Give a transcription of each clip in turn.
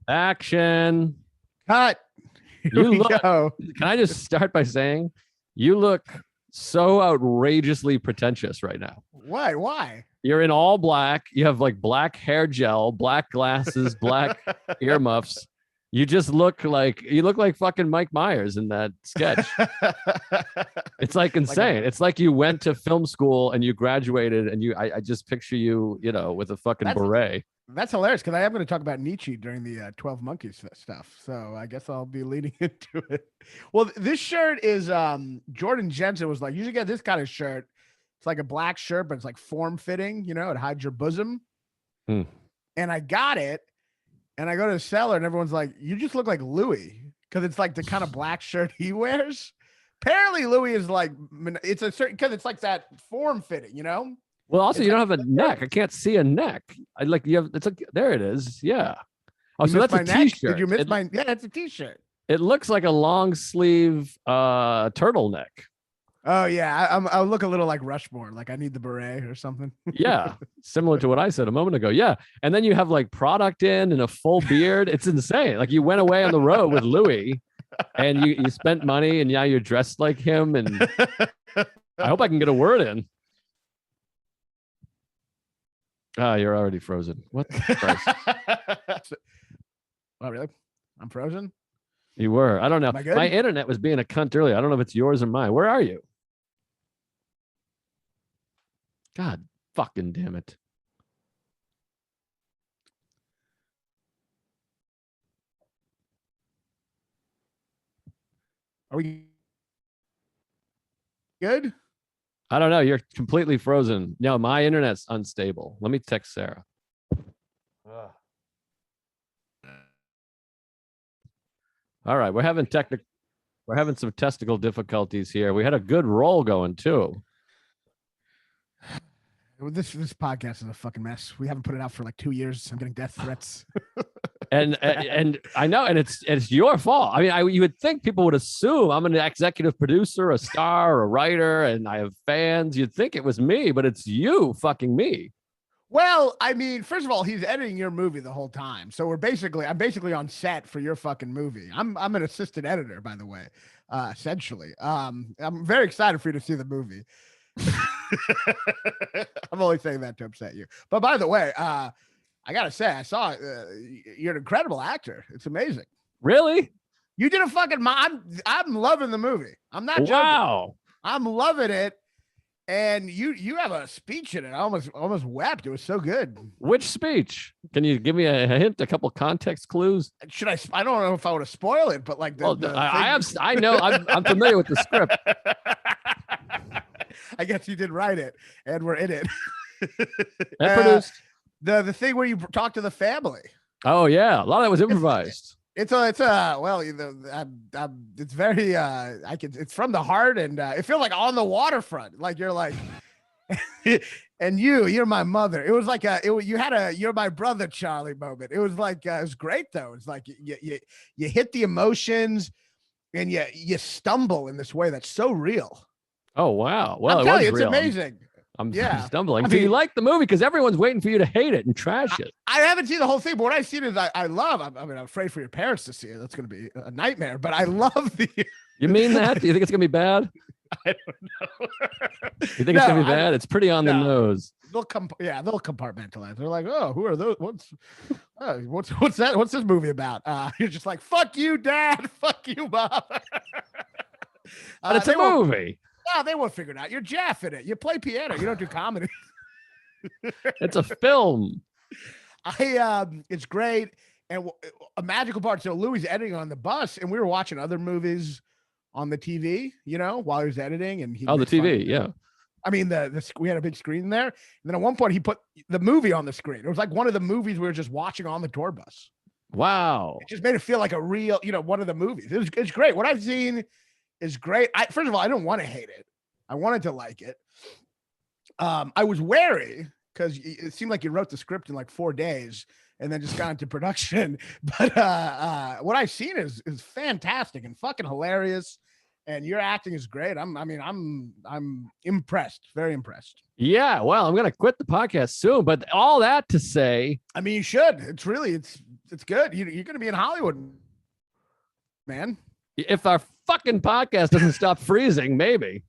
Action. Cut. Here You we look. go. Can I just start by saying you look so outrageously pretentious right now. Why? Why? You're in all black. You have like black hair gel, black glasses, black earmuffs. You look like fucking Mike Myers in that sketch. It's like insane. It's like you went to film school and you graduated, and I just picture you, with a fucking beret. That's hilarious because I am going to talk about Nietzsche during the 12 Monkeys stuff. So I guess I'll be leading into it. Well, this shirt is Jordan Jensen was like, you should get this kind of shirt. It's like a black shirt, but it's like form fitting, it hides your bosom. And I got it. And I go to the seller and everyone's like, you just look like Louis because it's like the kind of black shirt he wears. Apparently Louis is like, it's a certain, because it's like that form fitting, Well, also, it's you don't have a neck. I can't see a neck. I like you have. It's like there it is. Yeah. Oh, so that's a t-shirt. Did you miss my? Yeah, it's a t-shirt. It looks like a long sleeve turtleneck. Oh yeah, I look a little like Rushmore. Like I need the beret or something. Yeah, similar to what I said a moment ago. Yeah, and then you have like product in and a full beard. It's insane. Like you went away on the road with Louis, and you spent money, and now you're dressed like him. And I hope I can get a word in. Ah, you're already frozen. What the Christ? Oh, really? I'm frozen? You were. I don't know. My internet was being a cunt earlier. I don't know if it's yours or mine. Where are you? God fucking damn it. Are we good? I don't know. You're completely frozen. No, my internet's unstable. Let me text Sarah. All right, we're having some testicle difficulties here. We had a good roll going too. This podcast is a fucking mess. We haven't put it out for like 2 years. I'm getting death threats. and I know, and it's your fault. I mean, you would think people would assume I'm an executive producer, a star, a writer, and I have fans. You'd think it was me, but it's you fucking me. Well, I mean, first of all, he's editing your movie the whole time. So I'm basically on set for your fucking movie. I'm an assistant editor, by the way, essentially. I'm very excited for you to see the movie. I'm only saying that to upset you. But by the way, I gotta say, I saw you're an incredible actor. It's amazing. Really? You did a fucking. I'm loving the movie. I'm not joking. Wow. I'm loving it. And you have a speech in it. I almost wept. It was so good. Which speech? Can you give me a hint, a couple context clues? Should I? I don't know if I want to spoil it, but like I know. I'm familiar with the script. I guess you did write it, and we're in it. And produced the thing where you talk to the family. Oh yeah, a lot of that was improvised. It's very it's from the heart, and it feels like on the waterfront, like you're like, and you're my mother. It was like you had a you're my brother Charlie moment. It was like it was great though. It's like you hit the emotions, and you stumble in this way that's so real. Oh wow! Well, I'm telling you, it's real. amazing. I'm stumbling. Do you like the movie? Because everyone's waiting for you to hate it and trash it. I haven't seen the whole thing, but what I've seen is I love. I'm afraid for your parents to see it. That's going to be a nightmare. But I love the. You mean that? Do you think it's going to be bad? I don't know. You think it's going to be bad? It's pretty on the nose. They'll compartmentalize. They're like, oh, who are those? What's that? What's this movie about? You're just like, fuck you, Dad. Fuck you, Mom. But it's a movie. No, they won't figure it out. You're Jeff in it. You play piano. You don't do comedy. It's a film. It's great. And a magical part. So Louis editing on the bus, and we were watching other movies on the TV, while he was editing. And the TV, yeah. I mean, we had a big screen there. And then at one point he put the movie on the screen. It was like one of the movies we were just watching on the tour bus. Wow. It just made it feel like a real, one of the movies. It's great. What I've seen is great. First of all, I don't want to hate it. I wanted to like it. I was wary because it seemed like you wrote the script in like 4 days and then just got into production. But what I've seen is fantastic and fucking hilarious. And your acting is great. I'm impressed, very impressed. Yeah, well, I'm gonna quit the podcast soon. But all that to say, I mean, you should. It's good. You're going to be in Hollywood, man. If our fucking podcast doesn't stop freezing, maybe.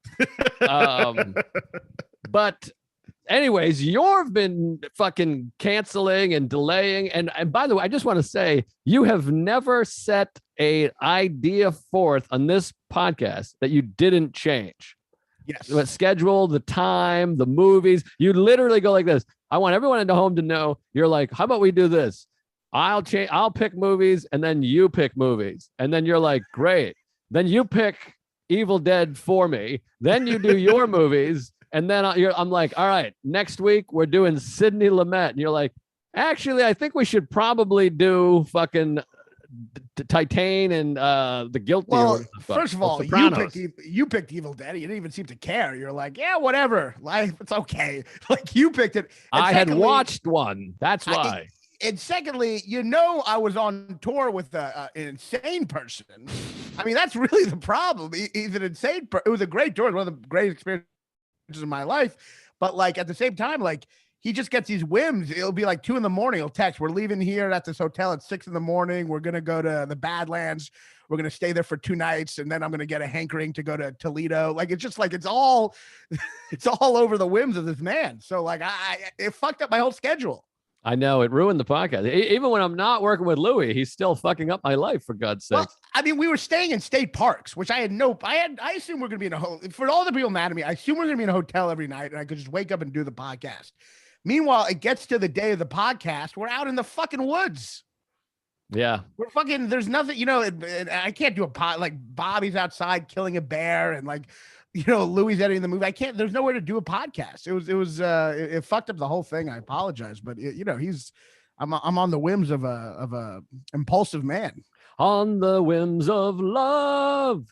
But anyways, you've been fucking canceling and delaying. And by the way, I just want to say you have never set an idea forth on this podcast that you didn't change. Yes. The schedule, the time, the movies. You literally go like this. I want everyone at home to know you're like, how about we do this? I'll pick movies and then you pick movies. And then you're like, great. Then you pick Evil Dead for me. Then you do your movies. And then I'm like, all right, next week we're doing Sidney Lumet. And you're like, actually, I think we should probably do fucking Titan and the Guilty. Well, first of all, you picked Evil Dead. You didn't even seem to care. You're like, yeah, whatever. Like, it's okay. Like, you picked it. And I had watched one. That's why. And secondly, I was on tour with an insane person. I mean, that's really the problem. He's an insane person. It was a great tour. It was one of the greatest experiences in my life. But like at the same time, like he just gets these whims. It'll be like 2 a.m. He'll text, we're leaving here at this hotel at 6 a.m. We're going to go to the Badlands. We're going to stay there for 2 nights. And then I'm going to get a hankering to go to Toledo. Like, it's just like, it's all over the whims of this man. So like, it fucked up my whole schedule. I know, it ruined the podcast. Even when I'm not working with Louis, he's still fucking up my life, for God's sake. Well, I mean, we were staying in state parks, which I assumed we're going to be in a hotel. For all the people mad at me, I assume we're going to be in a hotel every night and I could just wake up and do the podcast. Meanwhile, it gets to the day of the podcast. We're out in the fucking woods. Yeah. We're fucking, there's nothing, I can't do a pod. Like Bobby's outside killing a bear and like, Louis editing the movie. There's nowhere to do a podcast. It fucked up the whole thing. I apologize, but I'm on the whims of a impulsive man. On the whims of love.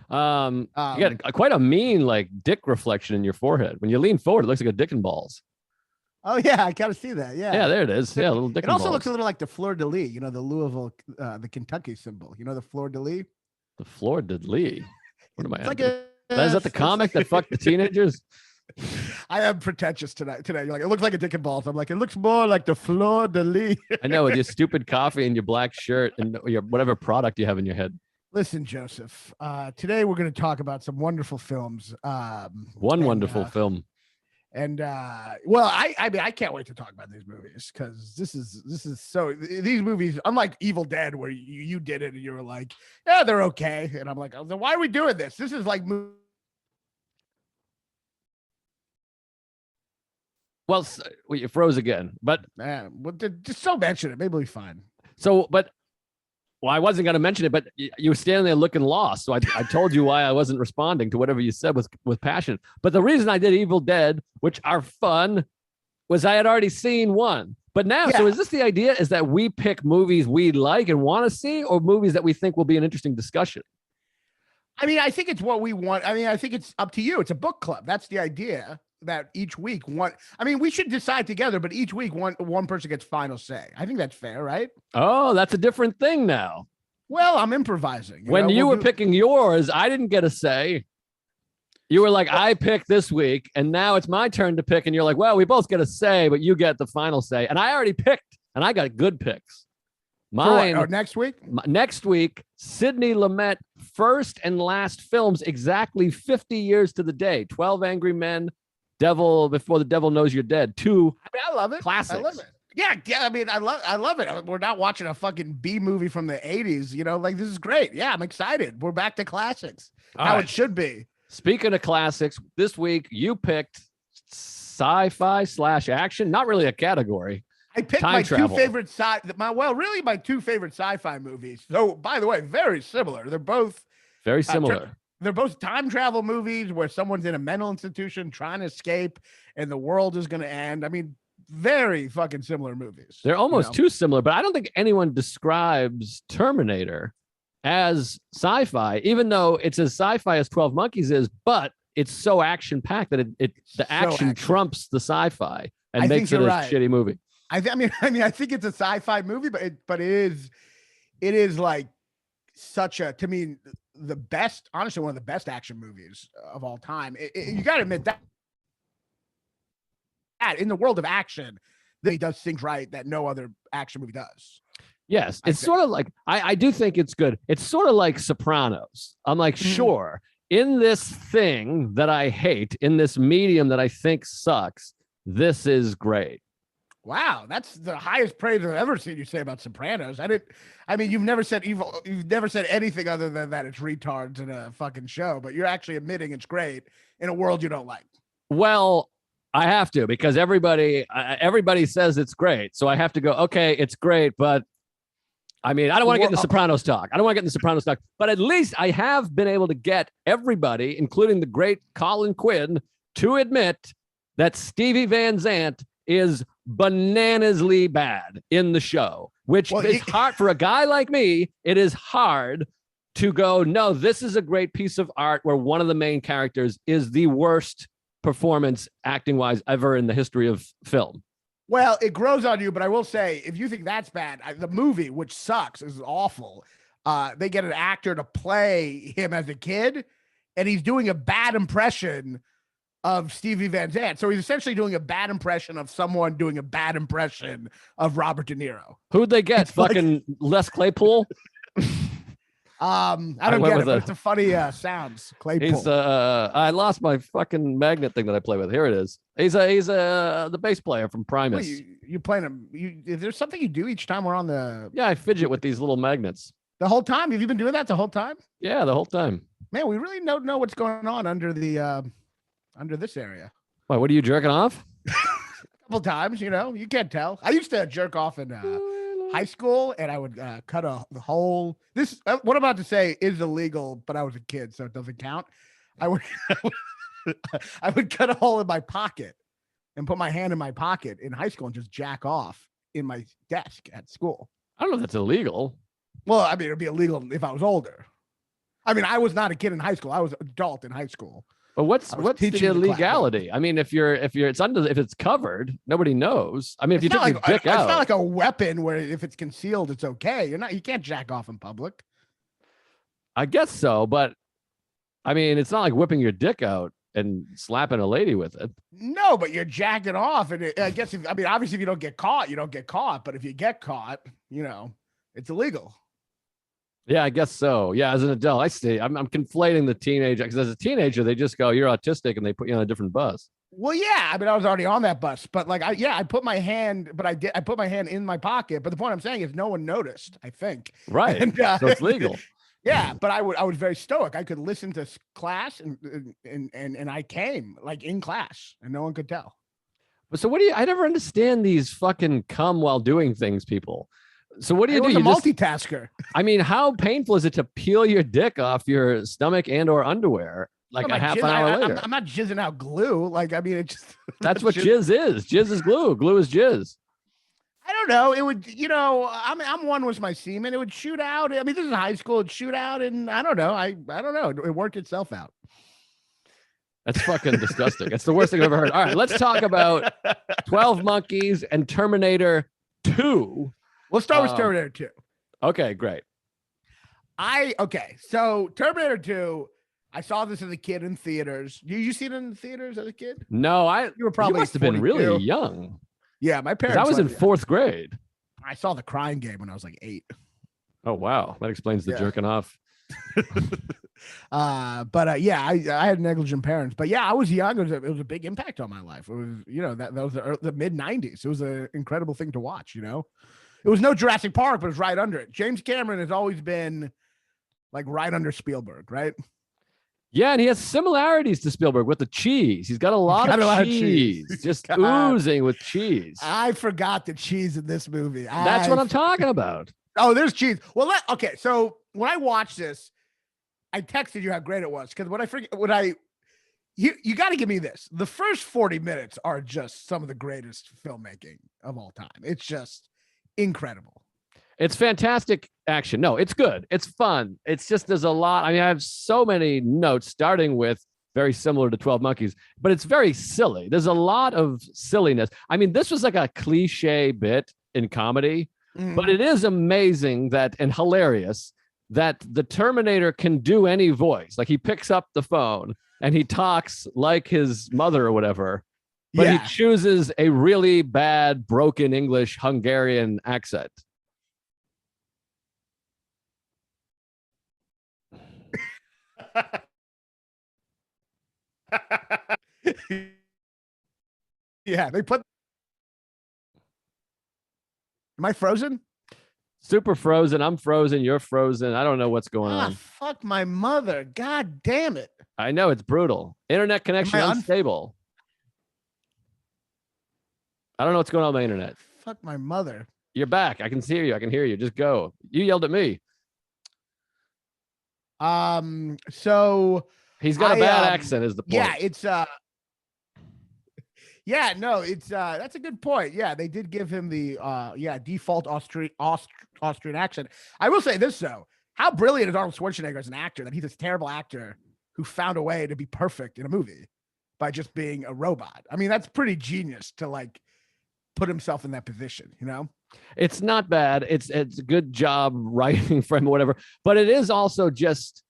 You got quite a mean like dick reflection in your forehead. When you lean forward, it looks like a dick and balls. Oh yeah, I gotta see that. Yeah, there it is. Yeah, a little dick. It also looks a little like the fleur de lis. The Louisville, the Kentucky symbol. The fleur de lis. The fleur de lis. What am I? It's is that the comic that fucked the teenagers? I am pretentious today. You're like, it looks like a dick and balls. I'm like, it looks more like the fleur de lis. I know, with your stupid coffee and your black shirt and your whatever product you have in your head. Listen, Joseph. Today we're going to talk about some wonderful films. Wonderful film. And I can't wait to talk about these movies because this is so, these movies, unlike Evil Dead, where you did it and you were like, yeah, they're okay. And I'm like, oh, then why are we doing this? This is like. Well, you froze again, but just don't mention it. Maybe we'll be fine. So, well, I wasn't going to mention it, but you were standing there looking lost. So I told you why I wasn't responding to whatever you said with passion. But the reason I did Evil Dead, which are fun, was I had already seen one. But now, So is this the idea? Is that we pick movies we like and want to see, or movies that we think will be an interesting discussion? I mean, I think it's what we want. I mean, I think it's up to you. It's a book club. That's the idea. That each week we should decide together, but each week one person gets final say. I think that's fair, right? Oh, that's a different thing now. Well, I'm improvising. When you were picking yours, I didn't get a say. You were like, I picked this week, and now it's my turn to pick, and you're like, well, we both get a say, but you get the final say. And I already picked, and I got good picks. Mine next week? Next week, Sidney Lumet, first and last films, exactly 50 years to the day. 12 Angry Men, Devil Before the Devil Knows You're Dead. I love it. Classics. I love it. Yeah. I mean, I love it. We're not watching a fucking B movie from the 80s. Like this is great. Yeah, I'm excited. We're back to classics. It should be. Speaking of classics, this week you picked sci-fi / action. Not really a category. I picked my two favorite my two favorite sci-fi movies. So, by the way, very similar. They're both very similar. They're both time travel movies where someone's in a mental institution trying to escape and the world is going to end. I mean, very fucking similar movies. They're almost too similar, but I don't think anyone describes Terminator as sci-fi, even though it's as sci-fi as 12 Monkeys is, but it's so action-packed that the action trumps the sci-fi and makes it a shitty movie. I think it's a sci-fi movie, but it is like such a, to me, the best, honestly, one of the best action movies of all time. You got to admit that in the world of action, that he does things right that no other action movie does. Yes, it's sort of like I do think it's good. It's sort of like Sopranos. I'm like, sure, in this thing that I hate, in this medium that I think sucks, this is great. Wow, that's the highest praise I've ever seen you say about Sopranos. I mean, you've never said evil. You've never said anything other than that it's retards in a fucking show. But you're actually admitting it's great in a world you don't like. Well, I have to because everybody says it's great, so I have to go. Okay, it's great, but I mean, I don't want to get into Sopranos talk. But at least I have been able to get everybody, including the great Colin Quinn, to admit that Stevie Van Zandt is bananasly bad in the show, which is hard for a guy like me. It is hard to go, no, this is a great piece of art where one of the main characters is the worst performance acting wise ever in the history of film. Well, it grows on you, but I will say, if you think that's bad, the movie, which sucks, is awful. They get an actor to play him as a kid, and he's doing a bad impression of Stevie Van Zandt. So he's essentially doing a bad impression of someone doing a bad impression of Robert De Niro. Who'd they get? It's fucking like... Les Claypool? I don't get it, but it's a funny sounds. Claypool. He's I lost my fucking magnet thing that I play with. Here it is. He's the bass player from Primus. Well, you playing him? Is there something you do each time we're on the? Yeah, I fidget with these little magnets. The whole time? Have you been doing that the whole time? Yeah, the whole time. Man, we really don't know what's going on under the under this area. Why? What are you jerking off? A couple times, you can't tell. I used to jerk off in high school, and I would cut the hole. This what I'm about to say is illegal, but I was a kid, so it doesn't count. I would cut a hole in my pocket and put my hand in my pocket in high school and just jack off in my desk at school. I don't know if that's illegal. Well, I mean, it'd be illegal if I was older. I mean, I was not a kid in high school. I was an adult in high school. But what's the illegality? I mean, if it's covered, nobody knows. I mean, if you took your dick out, it's not like a weapon where if it's concealed, it's okay. You can't jack off in public. I guess so, but I mean, it's not like whipping your dick out and slapping a lady with it. No, but you're jacking off, and I guess obviously if you don't get caught, you don't get caught. But if you get caught, it's illegal. Yeah, I guess so. Yeah, as an adult, I see. I'm conflating the teenager because as a teenager, they just go, "You're autistic," and they put you on a different bus. Well, yeah. I mean, I was already on that bus, but like, I put my hand, but I put my hand in my pocket. But the point I'm saying is, no one noticed. I think. Right. And, so it's legal. Yeah, but I was very stoic. I could listen to class, and I came like in class, and no one could tell. But so I never understand these fucking come while doing things, people. So what do you do? You're a multitasker. I mean, how painful is it to peel your dick off your stomach and or underwear like a half an hour later? I'm not jizzing out glue. Like, I mean, it just that's what jizz is. Jizz is glue. Glue is jizz. I don't know. It would, I'm one was my semen. It would shoot out. I mean, this is high school. It'd shoot out, and I don't know. I don't know. It worked itself out. That's fucking disgusting. That's the worst thing I've ever heard. All right, let's talk about 12 Monkeys and Terminator 2. We'll start with Terminator 2. Okay, great. So Terminator 2, I saw this as a kid in theaters. You see it in the theaters as a kid? No, you were probably must have been really young. Yeah, my parents. I was in fourth grade. I saw The Crying Game when I was like 8. Oh wow, that explains the jerking off. Yeah, I had negligent parents, but yeah, I was young. It was a big impact on my life. It was, that was the mid 90s. It was an incredible thing to watch. It was no Jurassic Park, but it was right under it. James Cameron has always been like right under Spielberg, right? Yeah, and he has similarities to Spielberg with the cheese. He's got a lot of cheese, just oozing with cheese. I forgot the cheese in this movie. That's what I'm talking about. Oh, there's cheese. Well, okay. So when I watched this, I texted you how great it was because you got to give me this. The first 40 minutes are just some of the greatest filmmaking of all time. It's just incredible. It's fantastic action. No, it's good. It's fun. It's just there's a lot. I mean, I have so many notes starting with very similar to 12 Monkeys, but it's very silly. There's a lot of silliness. I mean, this was like a cliche bit in comedy, but it is amazing and hilarious that the Terminator can do any voice. Like he picks up the phone and he talks like his mother or whatever, but he chooses a really bad, broken English Hungarian accent. Yeah, they put. Am I frozen? Super frozen. I'm frozen. You're frozen. I don't know what's going on. Fuck my mother. God damn it. I know it's brutal. Internet connection unstable. I don't know what's going on with the internet. Fuck my mother. You're back. I can hear you. I can hear you. Just go. You yelled at me. So he's got a bad accent is the point. Yeah, it's yeah, no, it's that's a good point. Yeah, they did give him the default Austrian accent. I will say this though. How brilliant is Arnold Schwarzenegger as an actor that he's this terrible actor who found a way to be perfect in a movie by just being a robot. I mean, that's pretty genius to like put himself in that position, you know? It's not bad. It's a good job writing for him or whatever, but it is also just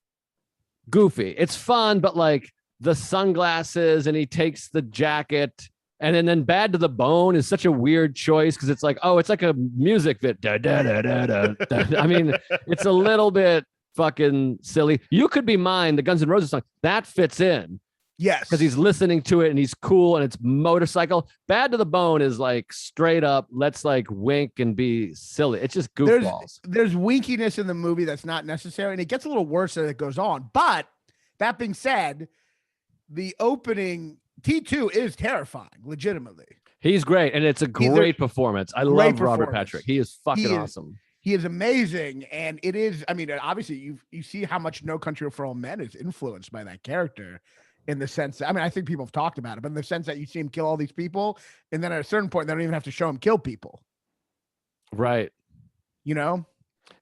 goofy. It's fun, but like the sunglasses and he takes the jacket and then Bad to the Bone is such a weird choice because it's like, oh, it's like a music vid. Da, da, da, da, da, da. I mean, it's a little bit fucking silly. You Could Be Mine, the Guns N' Roses song, that fits in. Yes. Because he's listening to it and he's cool and it's motorcycle. Bad to the Bone is like straight up, let's like wink and be silly. It's just goofballs. There's winkiness in the movie that's not necessary, and it gets a little worse as it goes on. But that being said, the opening T2 is terrifying, legitimately. He's great, and it's a great performance. I love Robert Patrick. He is fucking awesome. He is amazing, and it is, I mean, obviously you see how much No Country for Old Men is influenced by that character. In the sense that, I mean, I think people have talked about it, but in the sense that you see him kill all these people, and then at a certain point, they don't even have to show him kill people. Right. You know?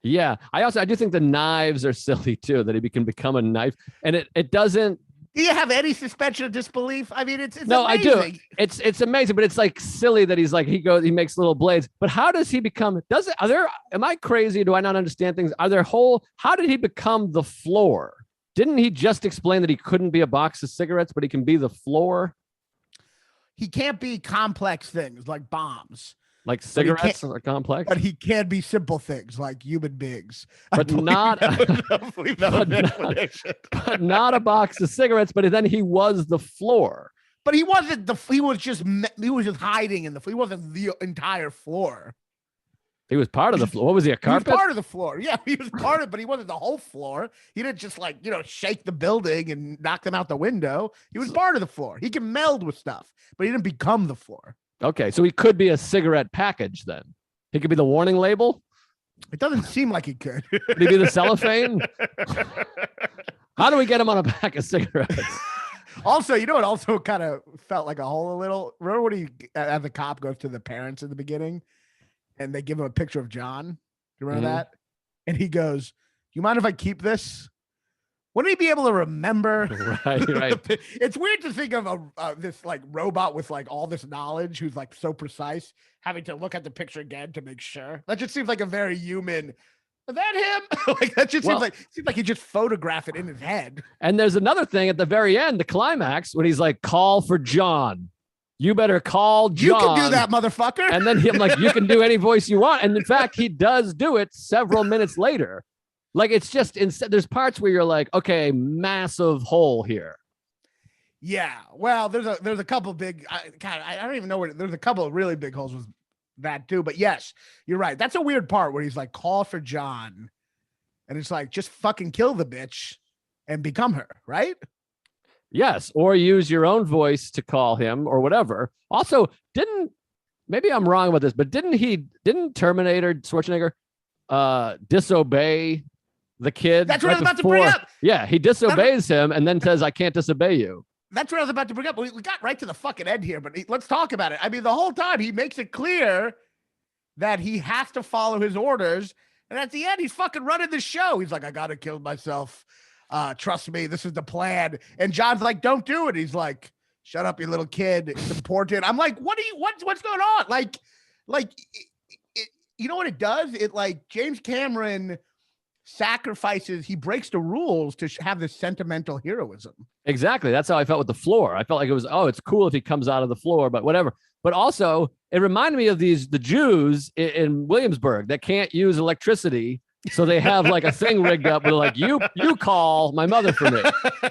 Yeah. I do think the knives are silly too, that he can become a knife. And it doesn't. Do you have any suspension of disbelief? I mean, it's no, amazing. I do. It's amazing, but it's like silly that he's like, he makes little blades. But how does he become, am I crazy? Do I not understand things? How did he become the floor? Didn't he just explain that he couldn't be a box of cigarettes, but he can be the floor? He can't be complex things like bombs. Like cigarettes are complex? But he can be simple things like human beings. But not a box of cigarettes, but then he was the floor. But he wasn't he was just hiding in he wasn't the entire floor. He was part of the floor. What was he, a carpet? He was part of the floor. Yeah, he was part of it, but he wasn't the whole floor. He didn't just like, shake the building and knock them out the window. He was part of the floor. He can meld with stuff, but he didn't become the floor. Okay, so he could be a cigarette package then. He could be the warning label? It doesn't seem like he could. Could he be the cellophane? How do we get him on a pack of cigarettes? Also, it also kind of felt like a little. Remember when the cop goes to the parents in the beginning? And they give him a picture of John. You remember that? And he goes, "You mind if I keep this?" Wouldn't he be able to remember? Right. It's weird to think of this like robot with like all this knowledge who's like so precise, having to look at the picture again to make sure. That just seems like a very human. Is that him? Like that just seems like he just photographed it in his head. And there's another thing at the very end, the climax, when he's like, "Call for John. You better call John." You can do that, motherfucker. And then I'm like, you can do any voice you want. And in fact, he does do it several minutes later. Like, it's just, there's parts where you're like, okay, massive hole here. Yeah. Well, there's a couple big, I don't even know where, there's a couple of really big holes with that too. But yes, you're right. That's a weird part where he's like, "Call for John." And it's like, just fucking kill the bitch and become her, right? Yes, or use your own voice to call him or whatever. Also, maybe I'm wrong about this, but didn't Terminator Schwarzenegger disobey the kid? That's what I was about to bring up. Yeah, he disobeys him and then says, "I can't disobey you." That's what I was about to bring up. We got right to the fucking end here, but let's talk about it. I mean, the whole time he makes it clear that he has to follow his orders. And at the end, he's fucking running the show. He's like, "I got to kill myself. Trust me, this is the plan." And John's like, "Don't do it." He's like, "Shut up, you little kid. It's important." I'm like, what's going on? Like, you know what it does? It like James Cameron sacrifices, he breaks the rules to have this sentimental heroism. Exactly. That's how I felt with the floor. I felt like it was, it's cool if he comes out of the floor, but whatever. But also, it reminded me of the Jews in Williamsburg that can't use electricity So they have like a thing rigged up where like you call my mother for me.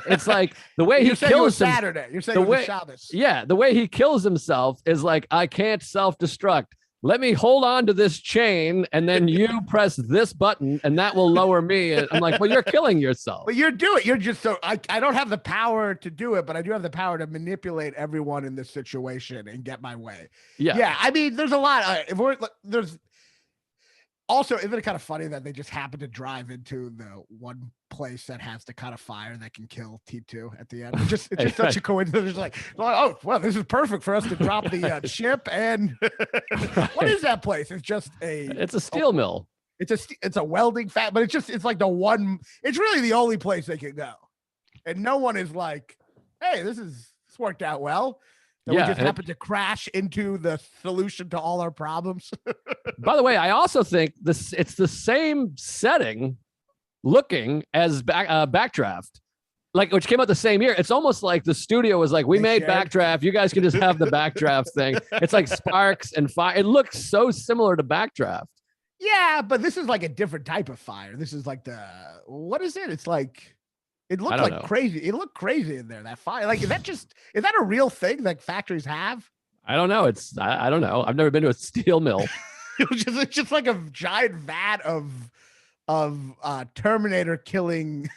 It's like the way he kills him. Saturday. You're saying it was Shabbos. Yeah, the way he kills himself is like, I can't self-destruct. Let me hold on to this chain, and then you press this button, and that will lower me. And I'm like, well, you're killing yourself. But you're just so I don't have the power to do it, but I do have the power to manipulate everyone in this situation and get my way. Yeah. I mean, there's a lot. There's also, isn't it kind of funny that they just happen to drive into the one place that has the kind of fire that can kill T2 at the end? It's just such a coincidence. It's like, oh, well, this is perfect for us to drop the ship. And what is that place? It's just it's a steel mill. It's a welding but it's like it's really the only place they can go. And no one is like, hey, this worked out well. We just happened to crash into the solution to all our problems. By the way, I also think it's the same setting looking as Backdraft, like, which came out the same year. It's almost like the studio was like, we made Backdraft. You guys can just have the Backdraft thing. It's like sparks and fire. It looks so similar to Backdraft. Yeah, but this is like a different type of fire. This is like what is it? It's like, it looked like crazy. It looked crazy in there, that fire. Like, is that a real thing that factories have? I don't know. I don't know. I've never been to a steel mill. It's just like a giant vat of Terminator killing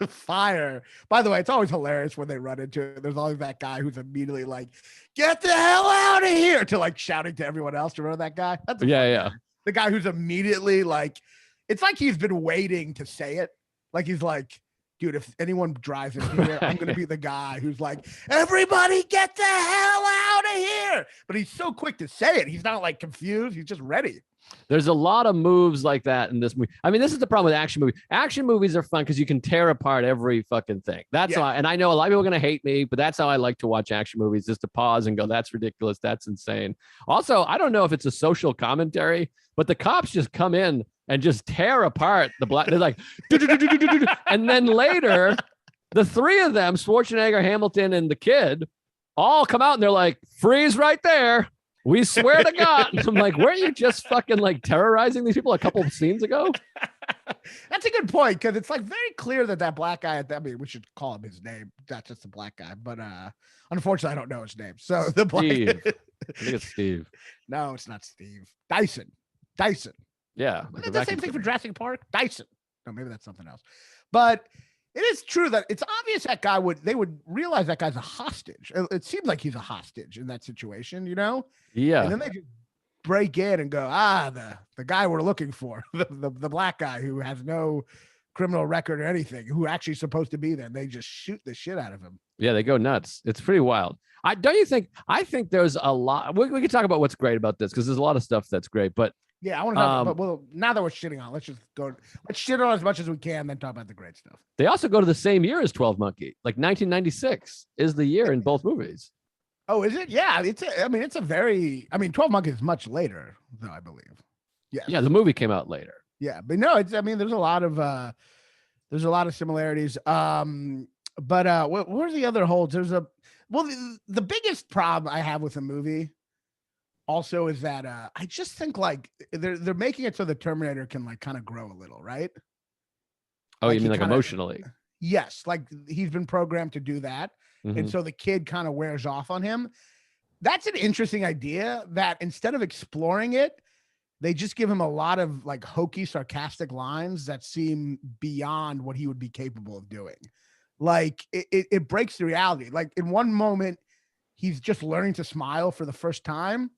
fire. By the way, it's always hilarious when they run into it. There's always that guy who's immediately like, get the hell out of here, to like shouting to everyone else. To remember that guy? Yeah. The guy who's immediately like, it's like he's been waiting to say it. Like, he's like, dude, if anyone drives in here, I'm going to be the guy who's like, everybody get the hell out of here. But he's so quick to say it. He's not like confused. He's just ready. There's a lot of moves like that in this movie. I mean, this is the problem with action movies. Action movies are fun because you can tear apart every fucking thing. That's why, and I know a lot of people are going to hate me, but that's how I like to watch action movies, just to pause and go, that's ridiculous. That's insane. Also, I don't know if it's a social commentary, but the cops just come in and just tear apart the black. They're like, and then later, the three of them, Schwarzenegger, Hamilton, and the kid, all come out and they're like, freeze right there. We swear to God. I'm like, weren't you just fucking like terrorizing these people a couple of scenes ago? That's a good point, because it's like very clear that black guy, I mean, we should call him his name, not just the black guy, but unfortunately, I don't know his name. So the black Steve. I think it's Steve. No, it's not Steve. Dyson. Yeah. Is that the same thing for Jurassic Park? Dyson. No, maybe that's something else. But it is true that it's obvious that they would realize that guy's a hostage. It seems like he's a hostage in that situation, you know? Yeah. And then they just break in and go, the guy we're looking for, the black guy who has no criminal record or anything, who actually supposed to be there. And they just shoot the shit out of him. Yeah, they go nuts. It's pretty wild. I think there's a lot. We can talk about what's great about this, because there's a lot of stuff that's great, but yeah, I want to talk about, well, now that we're shitting on, let's shit on as much as we can, then talk about the great stuff. They also go to the same year as 12 Monkey. Like 1996 is the year in both movies. Oh, is it? Yeah, it's 12 Monkeys is much later, though, I believe. Yeah, the movie came out later. Yeah, but no, there's a lot of similarities. But what are the other holds? The biggest problem I have with the movie also is that I just think like they're making it so the Terminator can like kind of grow a little, right? Oh, like, you mean like emotionally? Yes, like he's been programmed to do that. Mm-hmm. And so the kid kind of wears off on him. That's an interesting idea, that instead of exploring it, they just give him a lot of like hokey, sarcastic lines that seem beyond what he would be capable of doing. Like it breaks the reality. Like in one moment, he's just learning to smile for the first time.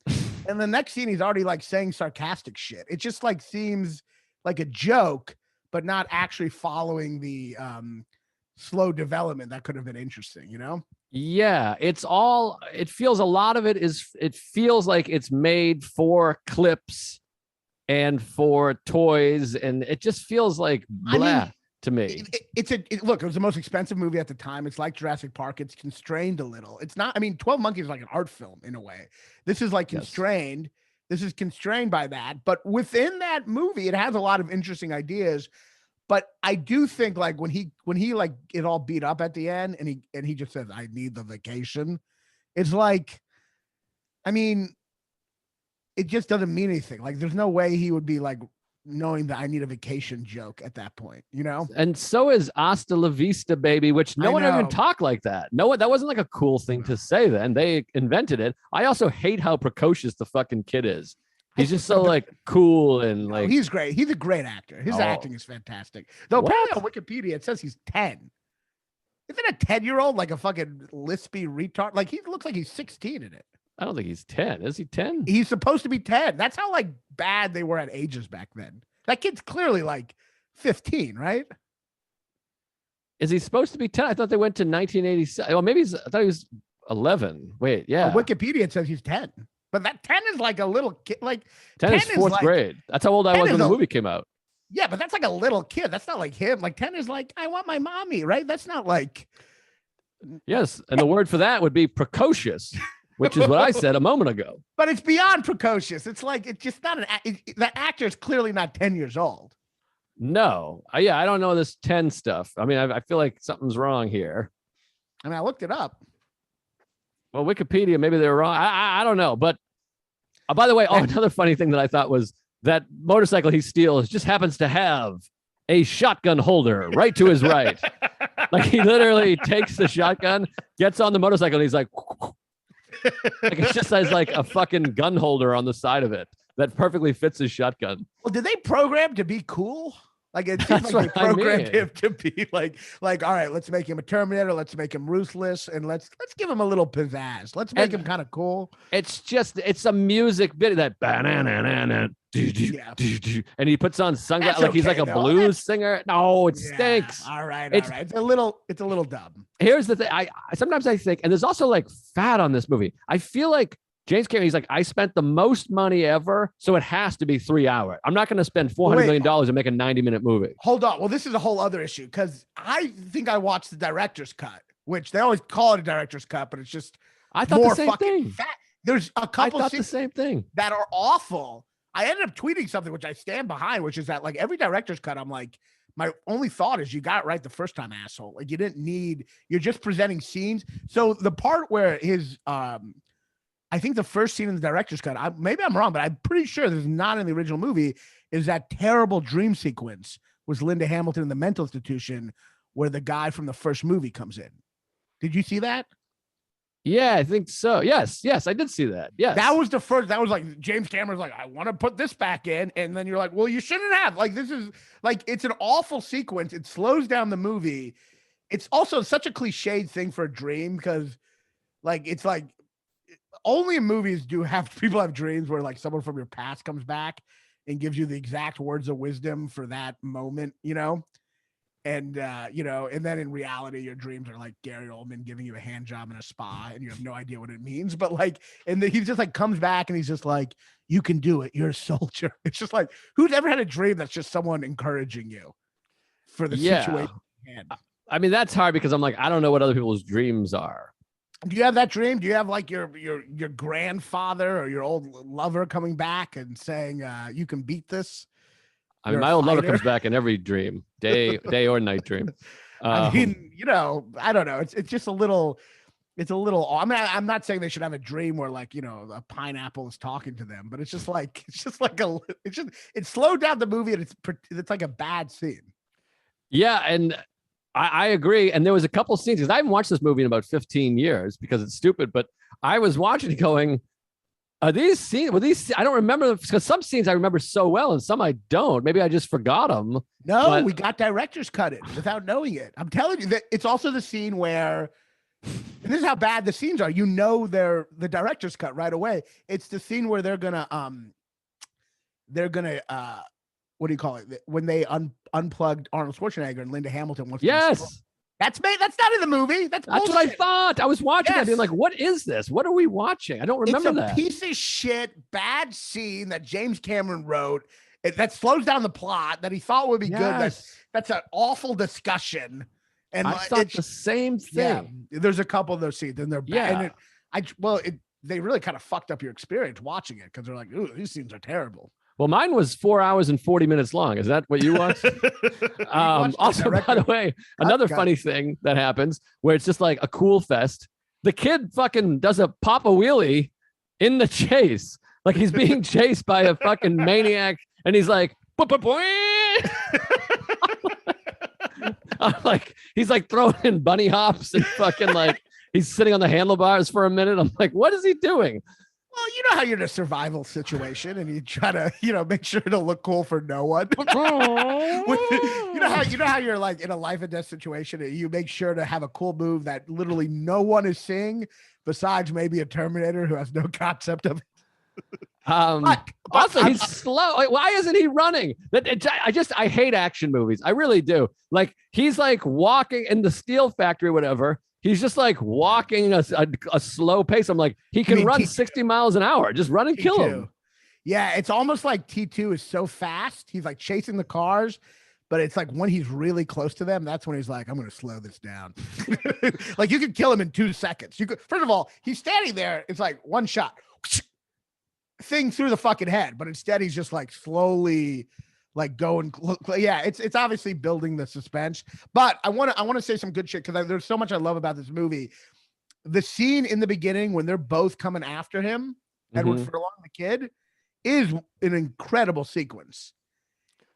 And the next scene, he's already like saying sarcastic shit. It just like seems like a joke, but not actually following the slow development that could have been interesting, you know? Yeah, it feels, a lot of it feels like it's made for clips and for toys. And it just feels like blah to me. Look, it was the most expensive movie at the time. It's like Jurassic Park. It's constrained a little. It's not, 12 Monkeys is like an art film in a way. This is like constrained. Yes. This is constrained by that. But within that movie, it has a lot of interesting ideas. But I do think like when he like it all beat up at the end and he just says, I need the vacation. It's like, it just doesn't mean anything. Like there's no way he would be like knowing that I need a vacation joke at that point, you know? And so is "Hasta la vista, baby," which no I one ever know. talked like that. No one, that wasn't like a cool thing to say then. They invented it. I also hate how precocious the fucking kid is. He's just so like cool and like he's great. He's a great actor. His acting is fantastic. Though apparently on Wikipedia it says he's 10. Isn't a 10-year-old like a fucking lispy retard? Like he looks like he's 16 in it. I don't think he's 10. Is he 10? He's supposed to be 10. That's how like bad they were at ages back then. That kid's clearly like 15, right? Is he supposed to be 10? I thought they went to 1987. Well, maybe I thought he was 11. Wait, yeah. On Wikipedia it says he's 10. But that 10 is like a little kid. Like 10 is fourth like, grade. That's how old I was when the movie came out. Yeah, but that's like a little kid. That's not like him. Like 10 is like, I want my mommy, right? That's not like. Yes. And the word for that would be precocious, which is what I said a moment ago. But it's beyond precocious. It's like, it's just not the actor is clearly not 10 years old. No. Yeah, I don't know this 10 stuff. I mean, I feel like something's wrong here. I mean, I looked it up. Well, Wikipedia, maybe they're wrong. I don't know. But by the way, another funny thing that I thought was that motorcycle he steals just happens to have a shotgun holder right to his right. Like he literally takes the shotgun, gets on the motorcycle, and he's like it just has like a fucking gun holder on the side of it that perfectly fits his shotgun. Well, did they program to be cool? Like it seems like they programmed him to be like, all right, let's make him a Terminator, let's make him ruthless, and let's give him a little pizzazz. Let's make him kind of cool. It's a music video that and he puts on sunglasses like he's like a blues singer. No, it stinks. All right. It's a little dumb. Here's the thing. I sometimes I think, and there's also like fat on this movie. I feel like James Cameron, he's like, I spent the most money ever, so it has to be 3 hours. I'm not going to spend $400 million and make a 90-minute movie. Hold on. Well, this is a whole other issue because I think I watched the director's cut, which they always call it a director's cut, but it's just I thought more the same fucking thing. fat. There's a couple I thought the same thing that are awful. I ended up tweeting something which I stand behind, which is that like every director's cut, I'm like, my only thought is you got it right the first time, asshole. Like you didn't need, you're just presenting scenes. So the part where his I think the first scene in the director's cut, maybe I'm wrong, but I'm pretty sure this is not in the original movie, is that terrible dream sequence was Linda Hamilton in the mental institution where the guy from the first movie comes in. Did you see that? Yeah, I think so. Yes, I did see that. Yes. That was the first, that was like, James Cameron's like, I want to put this back in. And then you're like, well, you shouldn't have. Like, this is like, it's an awful sequence. It slows down the movie. It's also such a cliched thing for a dream because like, it's like, only in movies do people have dreams where like someone from your past comes back and gives you the exact words of wisdom for that moment, you know? And, and then in reality, your dreams are like Gary Oldman giving you a hand job in a spa and you have no idea what it means. But like, and he just like comes back and he's just like, you can do it. You're a soldier. It's just like, who's ever had a dream that's just someone encouraging you for the situation? I mean, that's hard because I'm like, I don't know what other people's dreams are. Do you have that dream? Do you have like your grandfather or your old lover coming back and saying, you can beat this? I mean, my old lover comes back in every dream, day or night dream. I mean, I don't know. It's just a little, I mean, I'm not saying they should have a dream where like, a pineapple is talking to them, but it's slowed down the movie and it's like a bad scene. Yeah. And I agree. And there was a couple scenes because I haven't watched this movie in about 15 years because it's stupid, but I was watching it going, are these scenes? Well, I don't remember because some scenes I remember so well and some I don't. Maybe I just forgot them. No, we got director's cut it without knowing it. I'm telling you that it's also the scene where, and this is how bad the scenes are. They're the director's cut right away. It's the scene where they're gonna what do you call it? When they unplugged Arnold Schwarzenegger and Linda Hamilton. Yes. That's not in the movie. That's what I thought. I was watching it being like, what is this? What are we watching? I don't remember that. Piece of shit, bad scene that James Cameron wrote that slows down the plot that he thought would be good. That's an awful discussion. And I thought the same thing. Yeah, there's a couple of those scenes and they're bad. Yeah. They really kind of fucked up your experience watching it because they're like, ooh, these scenes are terrible. Well, mine was 4 hours and 40 minutes long. Is that what you watched? Also, by the way, another funny thing that happens where it's just like a cool fest. The kid fucking does a pop a wheelie in the chase. Like he's being chased by a fucking maniac. And he's like, I'm like, he's like throwing in bunny hops and fucking like he's sitting on the handlebars for a minute. I'm like, what is he doing? Well, you know how you're in a survival situation and you try to, make sure to look cool for no one. you know how you're like in a life and death situation and you make sure to have a cool move that literally no one is seeing besides maybe a Terminator who has no concept of it. Also, he's slow. Like, why isn't he running? I hate action movies. I really do. Like he's like walking in the steel factory, whatever. He's just like walking a slow pace. I'm like, he can run 60 miles an hour. Just run and kill him. Yeah, it's almost like T2 is so fast. He's like chasing the cars, but it's like when he's really close to them, that's when he's like, I'm going to slow this down. Like you could kill him in 2 seconds. You could, first of all, he's standing there. It's like one shot thing through the fucking head, but instead he's just like slowly like going. Yeah, it's obviously building the suspense, but I want to say some good shit because there's so much I love about this movie. The scene in the beginning when they're both coming after him, Edward Furlong, the kid, is an incredible sequence.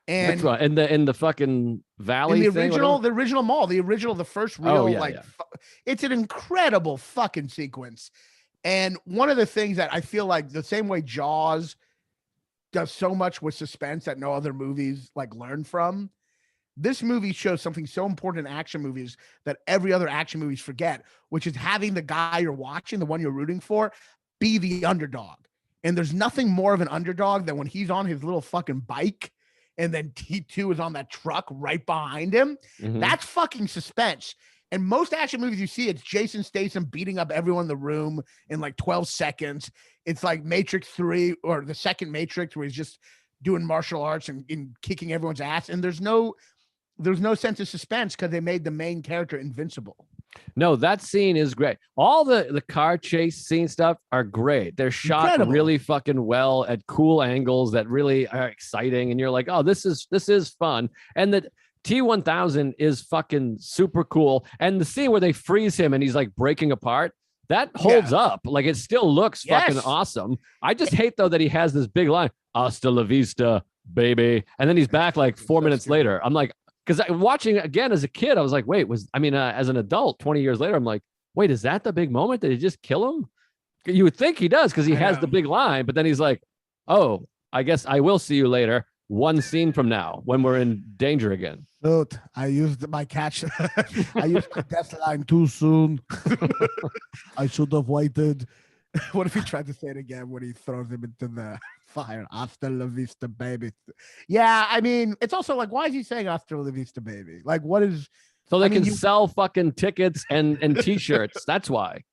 And in the fucking valley, in the original mall, the first real it's an incredible fucking sequence. And one of the things that I feel like the same way Jaws does so much with suspense that no other movies like learn from, this movie shows something so important in action movies that every other action movies forget, which is having the guy you're watching, the one you're rooting for, be the underdog. And there's nothing more of an underdog than when he's on his little fucking bike and then T2 is on that truck right behind him. That's fucking suspense. And most action movies you see, it's Jason Statham beating up everyone in the room in like 12 seconds. It's like Matrix 3 or the second Matrix where he's just doing martial arts and kicking everyone's ass. And there's no sense of suspense because they made the main character invincible. No, that scene is great. All the car chase scene stuff are great. They're shot really fucking well at cool angles that really are exciting. And you're like, oh, this is fun. And the T-1000 is fucking super cool. And the scene where they freeze him and he's like breaking apart, that holds up. Like it still looks fucking awesome. I just hate though that he has this big line, hasta la vista, baby. And then he's back like 4 minutes later. I'm like, because watching it again as a kid, I was like, wait, as an adult 20 years later, I'm like, wait, is that the big moment? Did he just kill him? You would think he does because he has the big line, but then he's like, oh, I guess I will see you later. One scene from now when we're in danger again. Dude, I used my catch. I used my death line too soon. I should have waited. What if he tried to say it again when he throws him into the fire? Hasta la vista, baby. Yeah, I mean, it's also like, why is he saying hasta la vista, baby? Like, what is... So they can sell fucking tickets and T-shirts. That's why.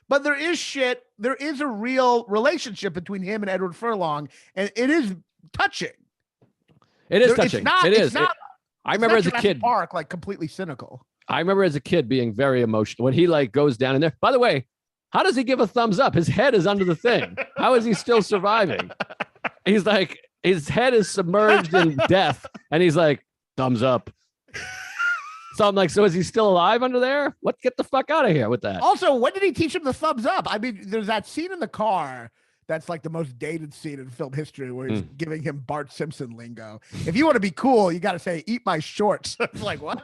But there is shit. There is a real relationship between him and Edward Furlong, and it is touching. It is touching. I remember as a kid, like completely cynical. I remember as a kid being very emotional when he like goes down in there. By the way, how does he give a thumbs up? His head is under the thing. How is he still surviving? He's like, his head is submerged in death, and he's like, thumbs up. So I'm like, so is he still alive under there? What? Get the fuck out of here with that. Also, when did he teach him the thumbs up? I mean, there's that scene in the car. That's like the most dated scene in film history where he's giving him Bart Simpson lingo. If you want to be cool, you got to say, eat my shorts. It's like, what?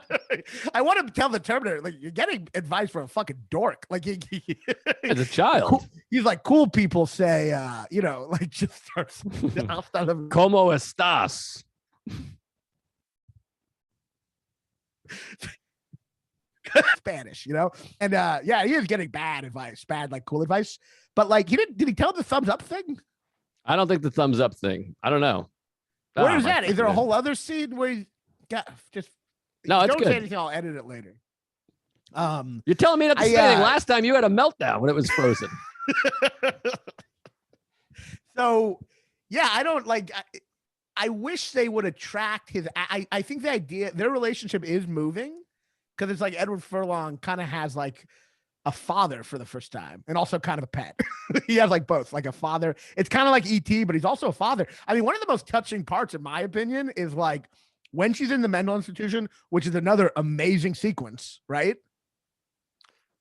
I want to tell the Terminator, like, you're getting advice from a fucking dork. Like, as a child. Cool, he's like, cool people say, like, just starts. Como estás? Spanish, and he is getting bad advice, like cool advice. But like, did he tell him the thumbs up thing? I don't think the thumbs up thing. I don't know. Where is that? Is there a whole other scene where he got just? No, it's don't good. Say anything. I'll edit it later. You're telling me not to say anything. Last time you had a meltdown when it was frozen. So, yeah, I don't like. I wish they would attract his. I think the idea their relationship is moving because it's like Edward Furlong kind of has like a father for the first time and also kind of a pet. He has like both, like a father. It's kind of like E.T., but he's also a father. I mean, one of the most touching parts, in my opinion, is like when she's in the mental institution, which is another amazing sequence, right?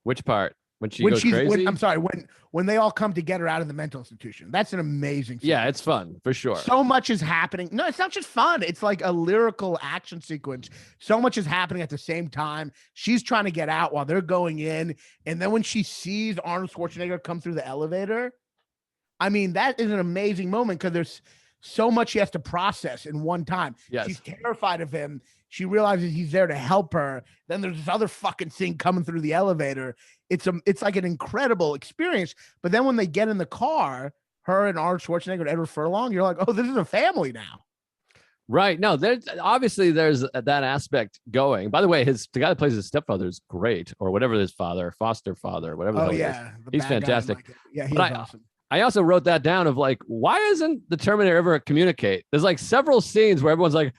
Which part? when she goes crazy. I'm sorry, when they all come to get her out of the mental institution. That's an amazing scene. Yeah, it's fun for sure. So much is happening. No, it's not just fun. It's like a lyrical action sequence. So much is happening at the same time. She's trying to get out while they're going in. And then when she sees Arnold Schwarzenegger come through the elevator, I mean, that is an amazing moment because there's so much she has to process in one time. Yes. She's terrified of him. She realizes he's there to help her. Then there's this other fucking thing coming through the elevator. It's like an incredible experience. But then when they get in the car, her and Arnold Schwarzenegger and Edward Furlong, you're like, oh, this is a family now. Right. No, there's that aspect going. By the way, the guy that plays his stepfather is great, or whatever his father, foster father, whatever the hell he is. He's fantastic. Yeah, he's awesome. I also wrote that down of like, why isn't the Terminator ever communicate? There's like several scenes where everyone's like,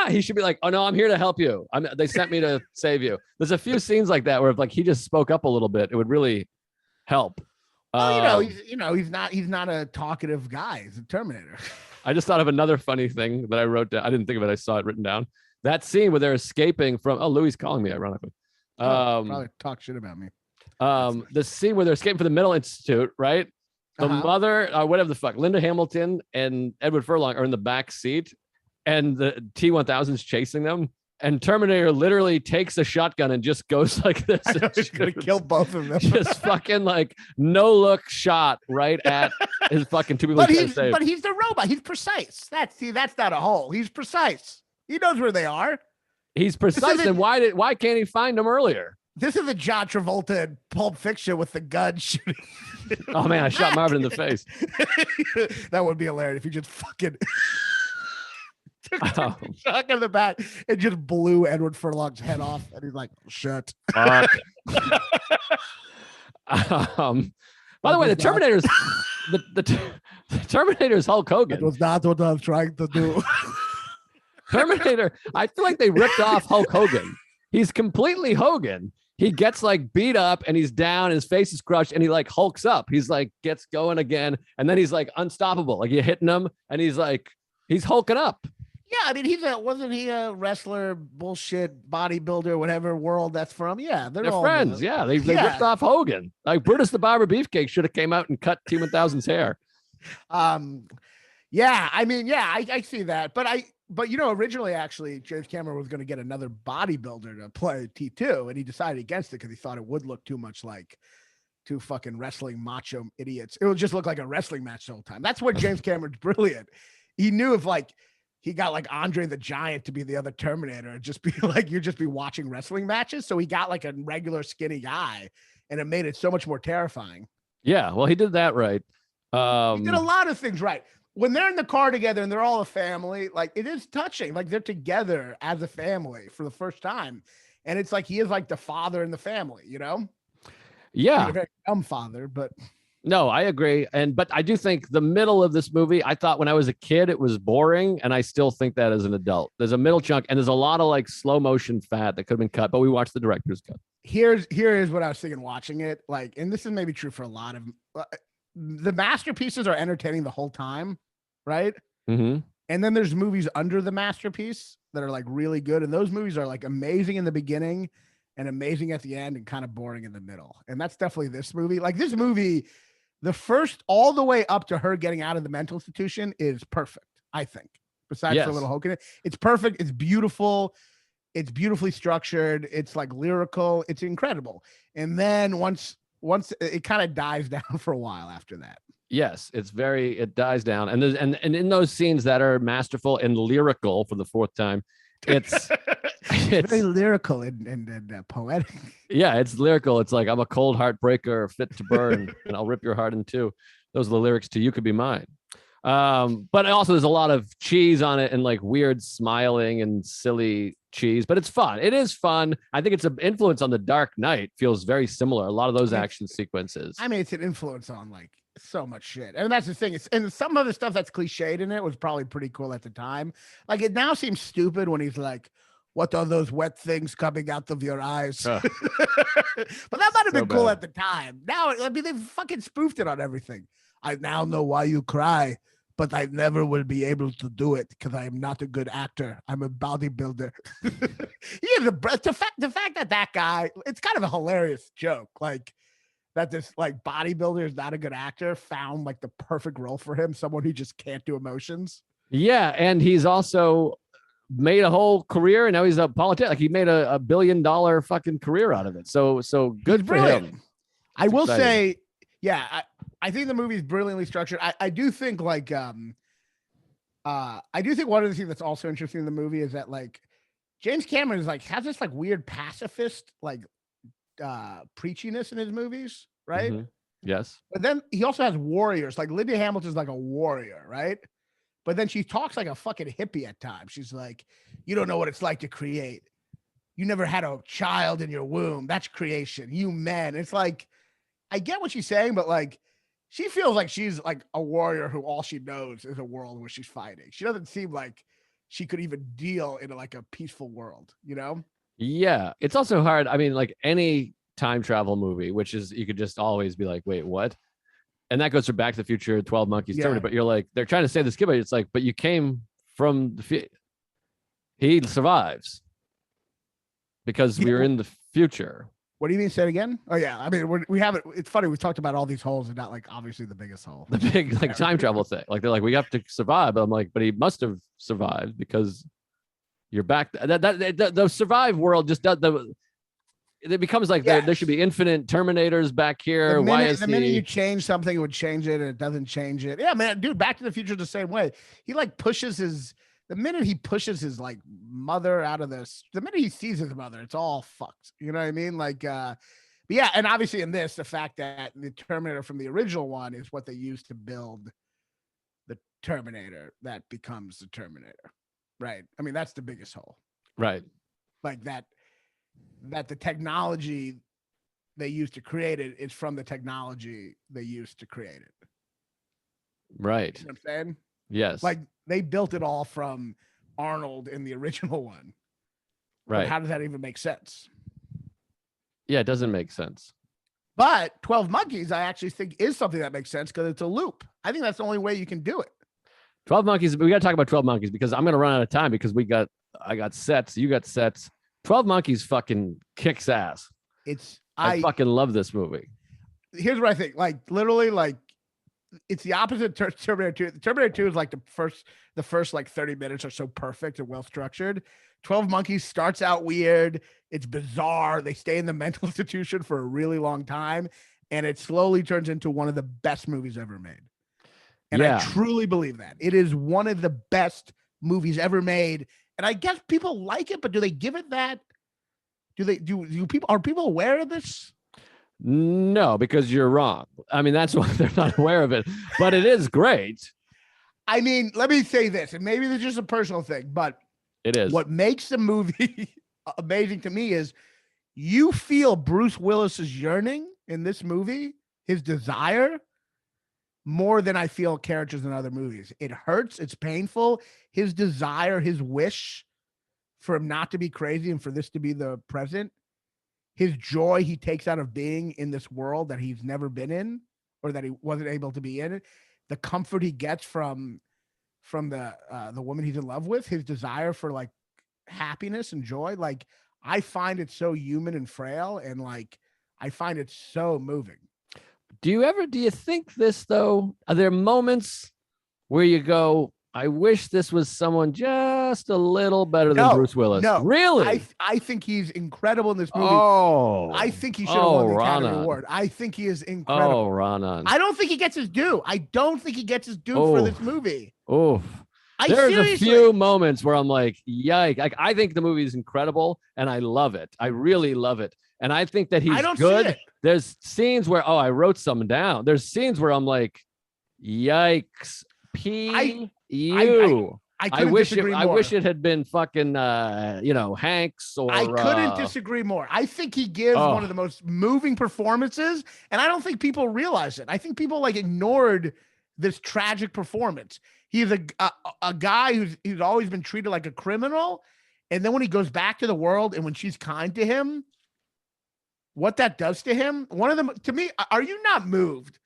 he should be like, oh no, I'm here to help you. They sent me to save you. There's a few scenes like that where if like he just spoke up a little bit, it would really help. Well, he's not a talkative guy. He's a Terminator. I just thought of another funny thing that I wrote down. I didn't think of it. I saw it written down. That scene where they're escaping from. Oh, Louis calling me, ironically. Probably talk shit about me. The scene where they're escaping from the Mental Institute, right? The mother, whatever the fuck, Linda Hamilton and Edward Furlong are in the back seat, and the T-1000's chasing them. And Terminator literally takes a shotgun and just goes like this. He's gonna kill both of them. Just fucking like no look shot right at his fucking two people. But he's the robot. He's precise. That's not a hole. He's precise. He knows where they are. He's precise. And why can't he find them earlier? This is a John Travolta in Pulp Fiction with the gun shooting. Oh man, I shot Marvin in the face. That would be hilarious if you just fucking took a shot in the back and just blew Edward Furlong's head off, and he's like, "Shut." By the way, the Terminator's the Terminator's Hulk Hogan. It was not what I was trying to do. Terminator. I feel like they ripped off Hulk Hogan. He's completely Hogan. He gets like beat up and he's down, his face is crushed, and he like hulks up. He's like gets going again, and then he's like unstoppable. Like you're hitting him, and he's hulking up. Yeah, I mean, wasn't he a wrestler, bullshit bodybuilder, whatever world that's from? Yeah, they're all friends. Yeah, they ripped off Hogan. Like Brutus the Barber Beefcake should have came out and cut T-1000's hair. Yeah, I mean, yeah, I see that, but originally actually James Cameron was going to get another bodybuilder to play T2, and he decided against it because he thought it would look too much like two fucking wrestling macho idiots. It would just look like a wrestling match the whole time. That's where James Cameron's brilliant. He knew if like he got like Andre the Giant to be the other Terminator, it'd just be like you'd just be watching wrestling matches. So he got like a regular skinny guy, and it made it so much more terrifying. Yeah, well, he did that right. He did a lot of things right. When they're in the car together and they're all a family, like it is touching. Like they're together as a family for the first time. And it's like he is like the father in the family, you know? Yeah. He's a very dumb father, but no, I agree. But I do think the middle of this movie, I thought when I was a kid it was boring, and I still think that as an adult. There's a middle chunk and there's a lot of like slow motion fat that could have been cut, but we watched the director's cut. Here is what I was thinking watching it. Like, and this is maybe true for a lot of the masterpieces are entertaining the whole time, right? Mm-hmm. And then there's movies under the masterpiece that are like really good, and those movies are like amazing in the beginning and amazing at the end and kind of boring in the middle. And that's definitely this movie. Like this movie, the first all the way up to her getting out of the mental institution is perfect, I think. Besides the little Hogan, it's perfect. It's beautiful. It's beautifully structured. It's like lyrical. It's incredible. And then once it kind of dies down for a while after that. Yes, it dies down. And in those scenes that are masterful and lyrical for the fourth time, it's very lyrical and poetic. Yeah, it's lyrical. It's like, I'm a cold heartbreaker fit to burn and I'll rip your heart in two. Those are the lyrics to You Could Be Mine. But also there's a lot of cheese on it and like weird smiling and silly cheese, but it's fun. It is fun. I think it's an influence on The Dark Knight. Feels very similar. A lot of those action sequences. I mean, it's an influence on like so much shit. And that's the thing. And some of the stuff that's cliched in it was probably pretty cool at the time. Like it now seems stupid when he's like, what are those wet things coming out of your eyes? But that might have been cool at the time. Now, I mean, they've fucking spoofed it on everything. I now know why you cry, but I never will be able to do it because I am not a good actor. I'm a bodybuilder. Yeah, the fact that guy, it's kind of a hilarious joke. Like that this like bodybuilder is not a good actor, found like the perfect role for him, someone who just can't do emotions. Yeah, and he's also made a whole career, and now he's a politician. Like he made a $1 billion fucking career out of it. So good for him. I will say, yeah, I think the movie is brilliantly structured. I do think like I do think one of the things that's also interesting in the movie is that like James Cameron is like has this like weird pacifist like preachiness in his movies, right? Mhm. Yes. But then he also has warriors. Like Linda Hamilton's like a warrior, right? But then she talks like a fucking hippie at times. She's like, you don't know what it's like to create. You never had a child in your womb. That's creation. You men. It's like, I get what she's saying, but like, she feels like she's like a warrior who all she knows is a world where she's fighting. She doesn't seem like she could even deal in like a peaceful world, you know? Yeah. It's also hard. I mean, like any time travel movie, which is you could just always be like, wait, what? And that goes for Back to the Future, 12 Monkeys, Yeah. Terminator. But you're like, they're trying to say this kid, but it's like, but you came from he survives because we were in the future. What do you mean? Say it again? Oh yeah, I mean we have it. It's funny we talked about all these holes and not like obviously the biggest hole. The big like time travel thing. Like they're like, we have to survive. But I'm like, but he must have survived because you're back. The survive world just does the. It becomes like there should be infinite Terminators back here. The minute you change something, it would change it, and it doesn't change it. Yeah, man, dude, Back to the Future the same way. He like pushes the minute he pushes his like mother out of this, the minute he sees his mother, it's all fucked. You know what I mean? Like, but yeah, and obviously in this, the fact that the Terminator from the original one is what they used to build the Terminator that becomes the Terminator, right? I mean, that's the biggest hole, right? Like that the technology they used to create it is from the technology they used to create it. Right. You know what I'm saying? Yes. Like they built it all from Arnold in the original one. Right. But how does that even make sense? Yeah, it doesn't make sense. But 12 Monkeys, I actually think is something that makes sense because it's a loop. I think that's the only way you can do it. 12 Monkeys, we got to talk about 12 Monkeys because I'm going to run out of time because I got sets, you got sets. 12 Monkeys fucking kicks ass. I fucking love this movie. Here's what I think. Like literally, like it's the opposite of Terminator 2. Terminator 2 is like the first like 30 minutes are so perfect and well structured. 12 Monkeys starts out weird. It's bizarre. They stay in the mental institution for a really long time, and it slowly turns into one of the best movies ever made. And I truly believe that. It is one of the best movies ever made. And I guess people like it, but do they give it that? Are people aware of this? No, because you're wrong. I mean, that's why they're not aware of it, but it is great. I mean, let me say this, and maybe it's just a personal thing, but it is. What makes the movie amazing to me is you feel Bruce Willis's yearning in this movie, his desire, more than I feel characters in other movies. It hurts. It's painful. His desire, his wish for him not to be crazy and for this to be the present, his joy he takes out of being in this world that he's never been in or that he wasn't able to be in, the comfort he gets from the woman he's in love with, his desire for like happiness and joy. Like I find it so human and frail, and like I find it so moving. Do you think this though? Are there moments where you go, I wish this was someone just a little better than Bruce Willis? No, really? I think he's incredible in this movie. Oh, I think he should have won the Academy Raanan. Award. I think he is incredible. Oh, Raanan. I don't think he gets his due. I don't think he gets his due for this movie. Oh, there's a few moments where I'm like, yike. Like, I think the movie is incredible and I love it. I really love it. And I think that he's good. There's scenes where, I wrote some down. There's scenes where I'm like, yikes. I wish it had been fucking Hanks or I couldn't disagree more. I think he gives one of the most moving performances, and I don't think people realize it. I think people like ignored this tragic performance. He's a guy who's always been treated like a criminal, and then when he goes back to the world and when she's kind to him, what that does to him. One of them, to me, are you not moved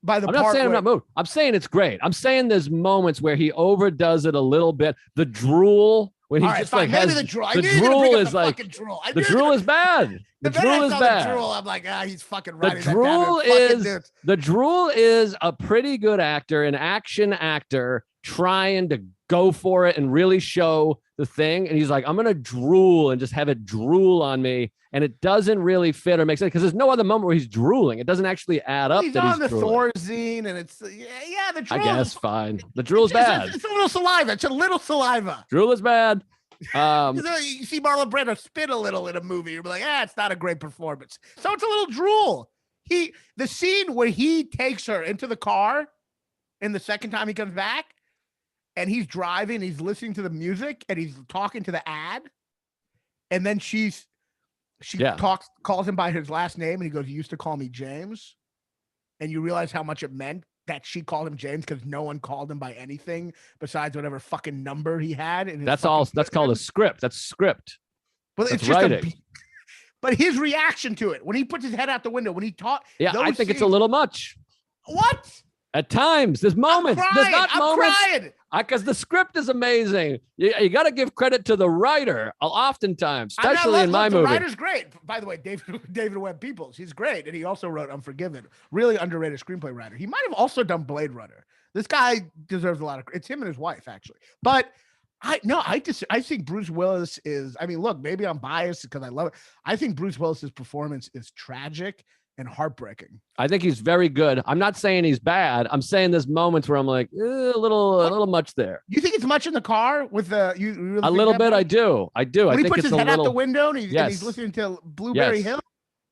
by the I'm not saying I'm not moved. I'm saying it's great. I'm saying there's moments where he overdoes it a little bit. The drool when he All right, just fine. like Maybe has the drool. I the knew you were gonna drool bring up is the like fucking drool. the drool is bad. The The minute drool I is saw bad. the drool, I'm like, he's fucking The writing that down. drool And fucking is dudes. the drool is a pretty good actor, an action actor trying to go for it and really show the thing. And he's like, I'm gonna drool and just have it drool on me. And it doesn't really fit or make sense because there's no other moment where he's drooling. It doesn't actually add up. He's that on he's the drooling. Thor zine, and it's yeah, the drool. I guess fine. The drool is bad. It's a little saliva. It's a little saliva. Drool is bad. You see Marlon Brando spit a little in a movie. You're like, it's not a great performance. So it's a little drool. The scene where he takes her into the car, and the second time he comes back, and he's driving, he's listening to the music, and he's talking to the ad, and then she calls him by his last name, and he goes, "You used to call me James," and you realize how much it meant that she called him James because no one called him by anything besides whatever fucking number he had. And that's all. That's called a script. That's script. But it's just writing. But his reaction to it when he puts his head out the window, when he talked, I think it's a little much. What? At times, there's moments. There's not moments. Crying. Because the script is amazing. You got to give credit to the writer. Oftentimes, especially in my movie. The writer's great. By the way, David Webb Peoples, he's great, and he also wrote Unforgiven. Really underrated screenplay writer. He might have also done Blade Runner. This guy deserves a lot of. It's him and his wife actually. But I think Bruce Willis is. I mean, look, maybe I'm biased because I love it. I think Bruce Willis's performance is tragic and heartbreaking. I think he's very good. I'm not saying he's bad. I'm saying there's moments where I'm like, a little much there. You think it's much in the car with the you really a little bit? Much? I do. When I think he puts it's his head out the window and he's listening to Blueberry Hill.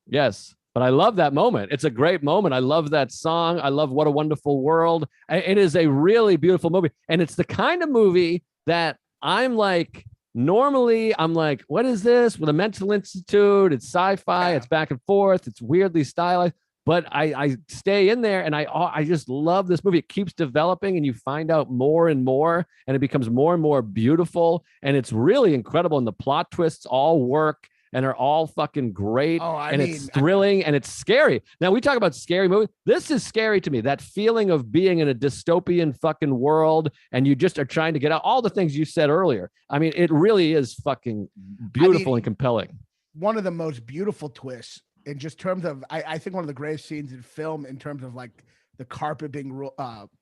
Yes. But I love that moment. It's a great moment. I love that song. I love What a Wonderful World. It is a really beautiful movie. And it's the kind of movie that I'm like, normally I'm like, what is this? With a mental institute, it's sci-fi, it's back and forth, it's weirdly stylized. But I stay in there and I just love this movie. It keeps developing and you find out more and more and it becomes more and more beautiful. And it's really incredible. And the plot twists all work and are all fucking great. It's thrilling and it's scary. Now we talk about scary movies. This is scary to me. That feeling of being in a dystopian fucking world and you just are trying to get out all the things you said earlier. I mean, it really is fucking beautiful and compelling. One of the most beautiful twists in just terms of, I think one of the greatest scenes in film in terms of like the carpet being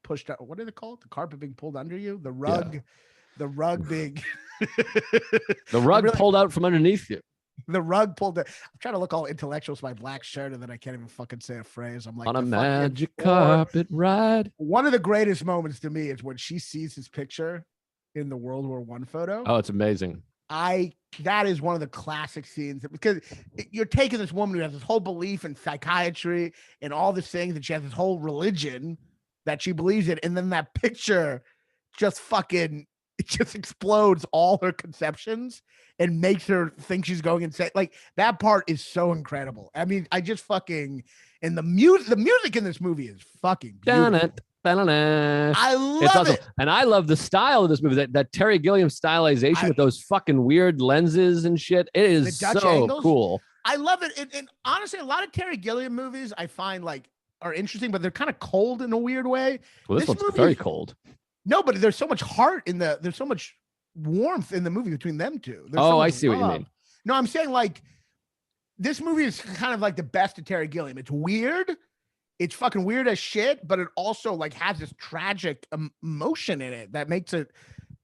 pushed out. What do they call it? The carpet being pulled under you? The rug, the rug being... the rug pulled out from underneath you. The rug pulled it. I'm trying to look all intellectual with my black shirt, and then I can't even fucking say a phrase. I'm like, on a magic carpet ride. One of the greatest moments to me is when she sees his picture in the World War I photo. Oh, it's amazing. That is one of the classic scenes because you're taking this woman who has this whole belief in psychiatry and all these things, and she has this whole religion that she believes in, and then that picture just fucking it just explodes all her conceptions and makes her think she's going insane. Like that part is so incredible. I mean, I just fucking and the music in this movie is fucking beautiful. I love it. And I love the style of this movie, that Terry Gilliam stylization with those fucking weird lenses and shit. It is so angles. Cool. I love it. And honestly, a lot of Terry Gilliam movies I find like are interesting, but they're kind of cold in a weird way. Well, this one's very cold. No, but there's so much heart there's so much warmth in the movie between them two. I see what you mean. No, I'm saying like this movie is kind of like the best of Terry Gilliam. It's weird. It's fucking weird as shit, but it also like has this tragic emotion in it that makes it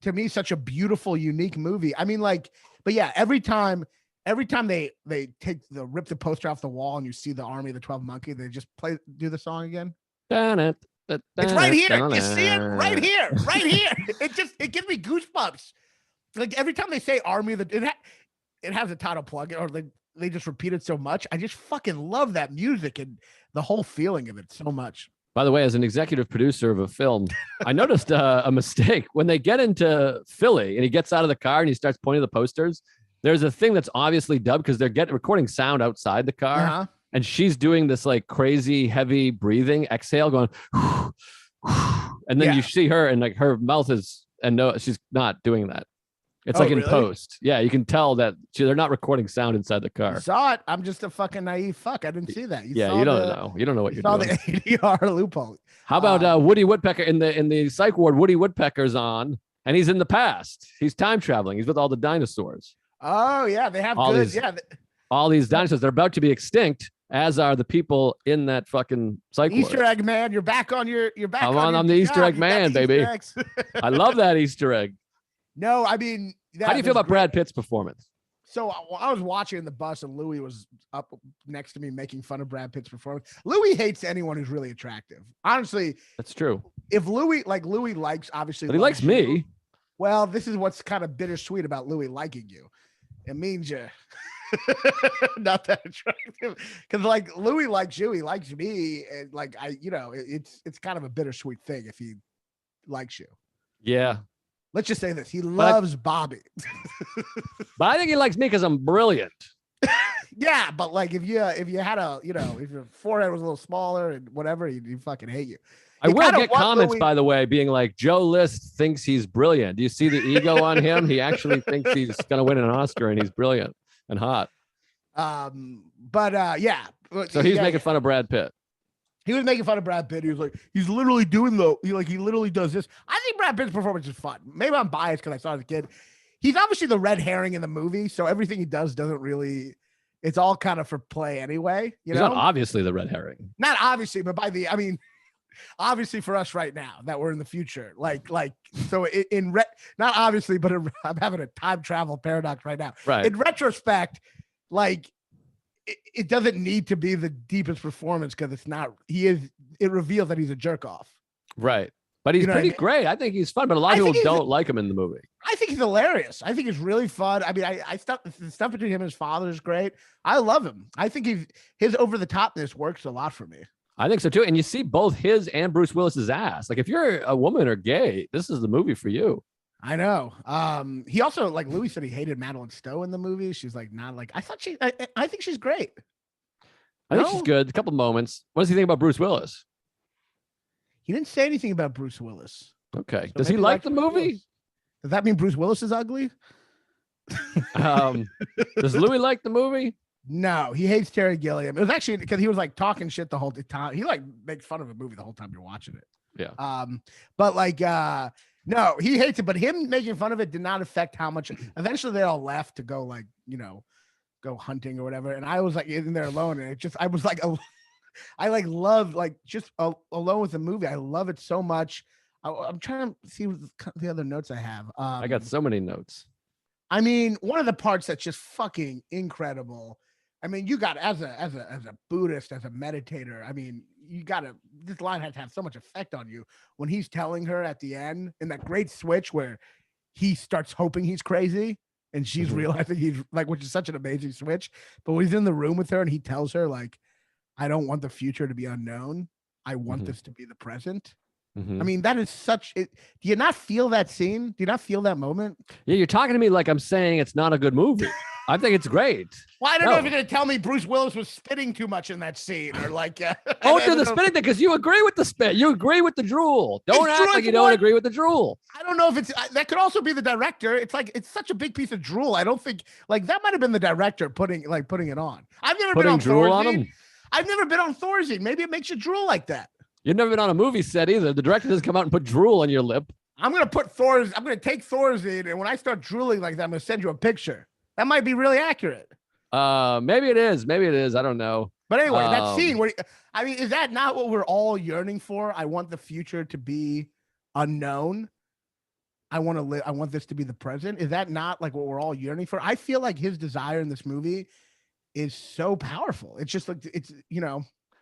to me such a beautiful, unique movie. I mean, like, but yeah, every time they rip the poster off the wall and you see the Army of the 12 Monkey, they just do the song again. It's right here. You see it right here, right here. It gives me goosebumps. Like every time they say Army of the, it has a title plug or they just repeat it so much. I just fucking love that music and the whole feeling of it so much. By the way, as an executive producer of a film, I noticed a mistake when they get into Philly and he gets out of the car and he starts pointing the posters. There's a thing that's obviously dubbed because they're recording sound outside the car. Uh-huh. And she's doing this like crazy heavy breathing exhale going, and then you see her and like her mouth is, and no, she's not doing that. It's like in post. Yeah, you can tell that they're not recording sound inside the car. I saw it. I'm just a fucking naive fuck. I didn't see that. You don't know. You don't know what you're doing. The ADR loophole. How about Woody Woodpecker in the psych ward? Woody Woodpecker's on, And he's in the past. He's time traveling. He's with all the dinosaurs. Oh yeah, they have All good. these- Yeah, All these dinosaurs, they're about to be extinct, as are the people in that fucking psych ward. Easter egg man, you're back on your. You're back. I'm the Easter egg man, baby. I love that Easter egg. No, I mean, how do you feel about Brad Pitt's performance? So I was watching in the bus, and Louis was up next to me making fun of Brad Pitt's performance. Louis hates anyone who's really attractive. Honestly, that's true. If Louis likes, obviously, but he likes me. Well, this is what's kind of bittersweet about Louis liking you. It means you're not that attractive, because like Louis likes you, he likes me, and like it's kind of a bittersweet thing if he likes you. Yeah. Let's just say this: he loves Bobby. But I think he likes me because I'm brilliant. Yeah, but like if you had if your forehead was a little smaller and whatever, he'd fucking hate you. I will get comments, by the way, being like, Joe List thinks he's brilliant. Do you see the ego on him? He actually thinks he's going to win an Oscar, and he's brilliant and hot. Yeah. So he's making fun of Brad Pitt. He was making fun of Brad Pitt. He was like, he's literally doing he literally does this. I think Brad Pitt's performance is fun. Maybe I'm biased because I saw it as a kid. He's obviously the red herring in the movie, so everything he does doesn't really. It's all kind of for play anyway. He's not obviously the red herring. Not obviously, but obviously for us right now that we're in the future, so not obviously, but I'm having a time travel paradox right now. Right. In retrospect, it doesn't need to be the deepest performance because it's not. It reveals that he's a jerk off. Right. But he's pretty great. I think he's fun, but a lot of people don't like him in the movie. I think he's hilarious. I think he's really fun. I mean, the stuff between him and his father is great. I love him. I think his over the topness works a lot for me. I think so too. And you see both his and Bruce Willis's ass. Like if you're a woman or gay, this is the movie for you. I know. He also, like Louis said, he hated Madeline Stowe in the movie. She's like not like I thought I think she's great. I think she's good. A couple moments. What does he think about Bruce Willis? He didn't say anything about Bruce Willis. Okay. So does he like the movie? Willis. Does that mean Bruce Willis is ugly? Does Louis like the movie? No, he hates Terry Gilliam. It was actually because he was like talking shit the whole time. He like makes fun of the movie the whole time you're watching it. Yeah. But like no, he hates it, but him making fun of it did not affect how much. Eventually they all left to go go hunting or whatever. And I was like in there alone, and I was like I like love just alone with the movie. I love it so much. I'm trying to see the other notes I have. I got so many notes. I mean, one of the parts that's just fucking incredible. I mean, you got as a Buddhist, as a meditator. I mean, this line has to have so much effect on you when he's telling her at the end in that great switch where he starts hoping he's crazy and she's realizing he's like, which is such an amazing switch. But when he's in the room with her and he tells her like, I don't want the future to be unknown. I want this to be the present. I mean, that is do you not feel that scene? Do you not feel that moment? Yeah, you're talking to me like I'm saying it's not a good movie. I think it's great. Well, I don't know if you're going to tell me Bruce Willis was spitting too much in that scene or like. Don't do the spitting thing because you agree with the spit. You agree with the drool. Don't act like you don't agree with the drool. I don't know if that could also be the director. It's like it's such a big piece of drool. I don't think like that might have been the director putting it on. I've never been on drool on him. I've never been on Thorazine. Maybe it makes you drool like that. You've never been on a movie set either. The director doesn't come out and put drool on your lip. I'm going to take Thorazine, and when I start drooling like that, I'm going to send you a picture. That might be really accurate. Maybe it is. Maybe it is. I don't know. But anyway, that scene where, I mean, is that not what we're all yearning for? I want the future to be unknown. I want this to be the present. Is that not like what we're all yearning for? I feel like his desire in this movie is so powerful. It's just like,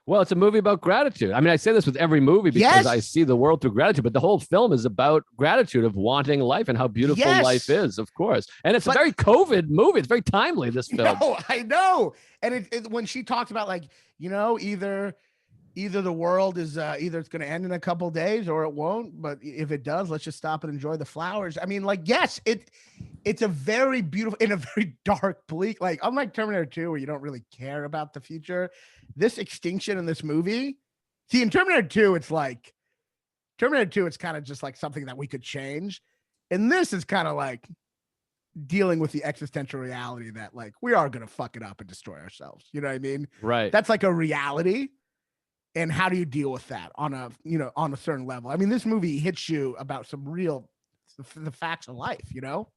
Well, it's a movie about gratitude. I mean, I say this with every movie because I see the world through gratitude, but the whole film is about gratitude of wanting life and how beautiful life is, of course. And it's a very COVID movie. It's very timely, this film. No, I know. And when she talks about like, either the world is either it's going to end in a couple of days or it won't. But if it does, let's just stop and enjoy the flowers. I mean, like, yes, it's a very beautiful in a very dark, bleak, like unlike Terminator 2, where you don't really care about the future. This extinction in this movie, see, in Terminator 2, it's kind of just like something that we could change. And this is kind of like dealing with the existential reality that like we are going to fuck it up and destroy ourselves. You know what I mean? Right. That's like a reality. And how do you deal with that on a certain level? I mean, this movie hits you about some real the facts of life, you know?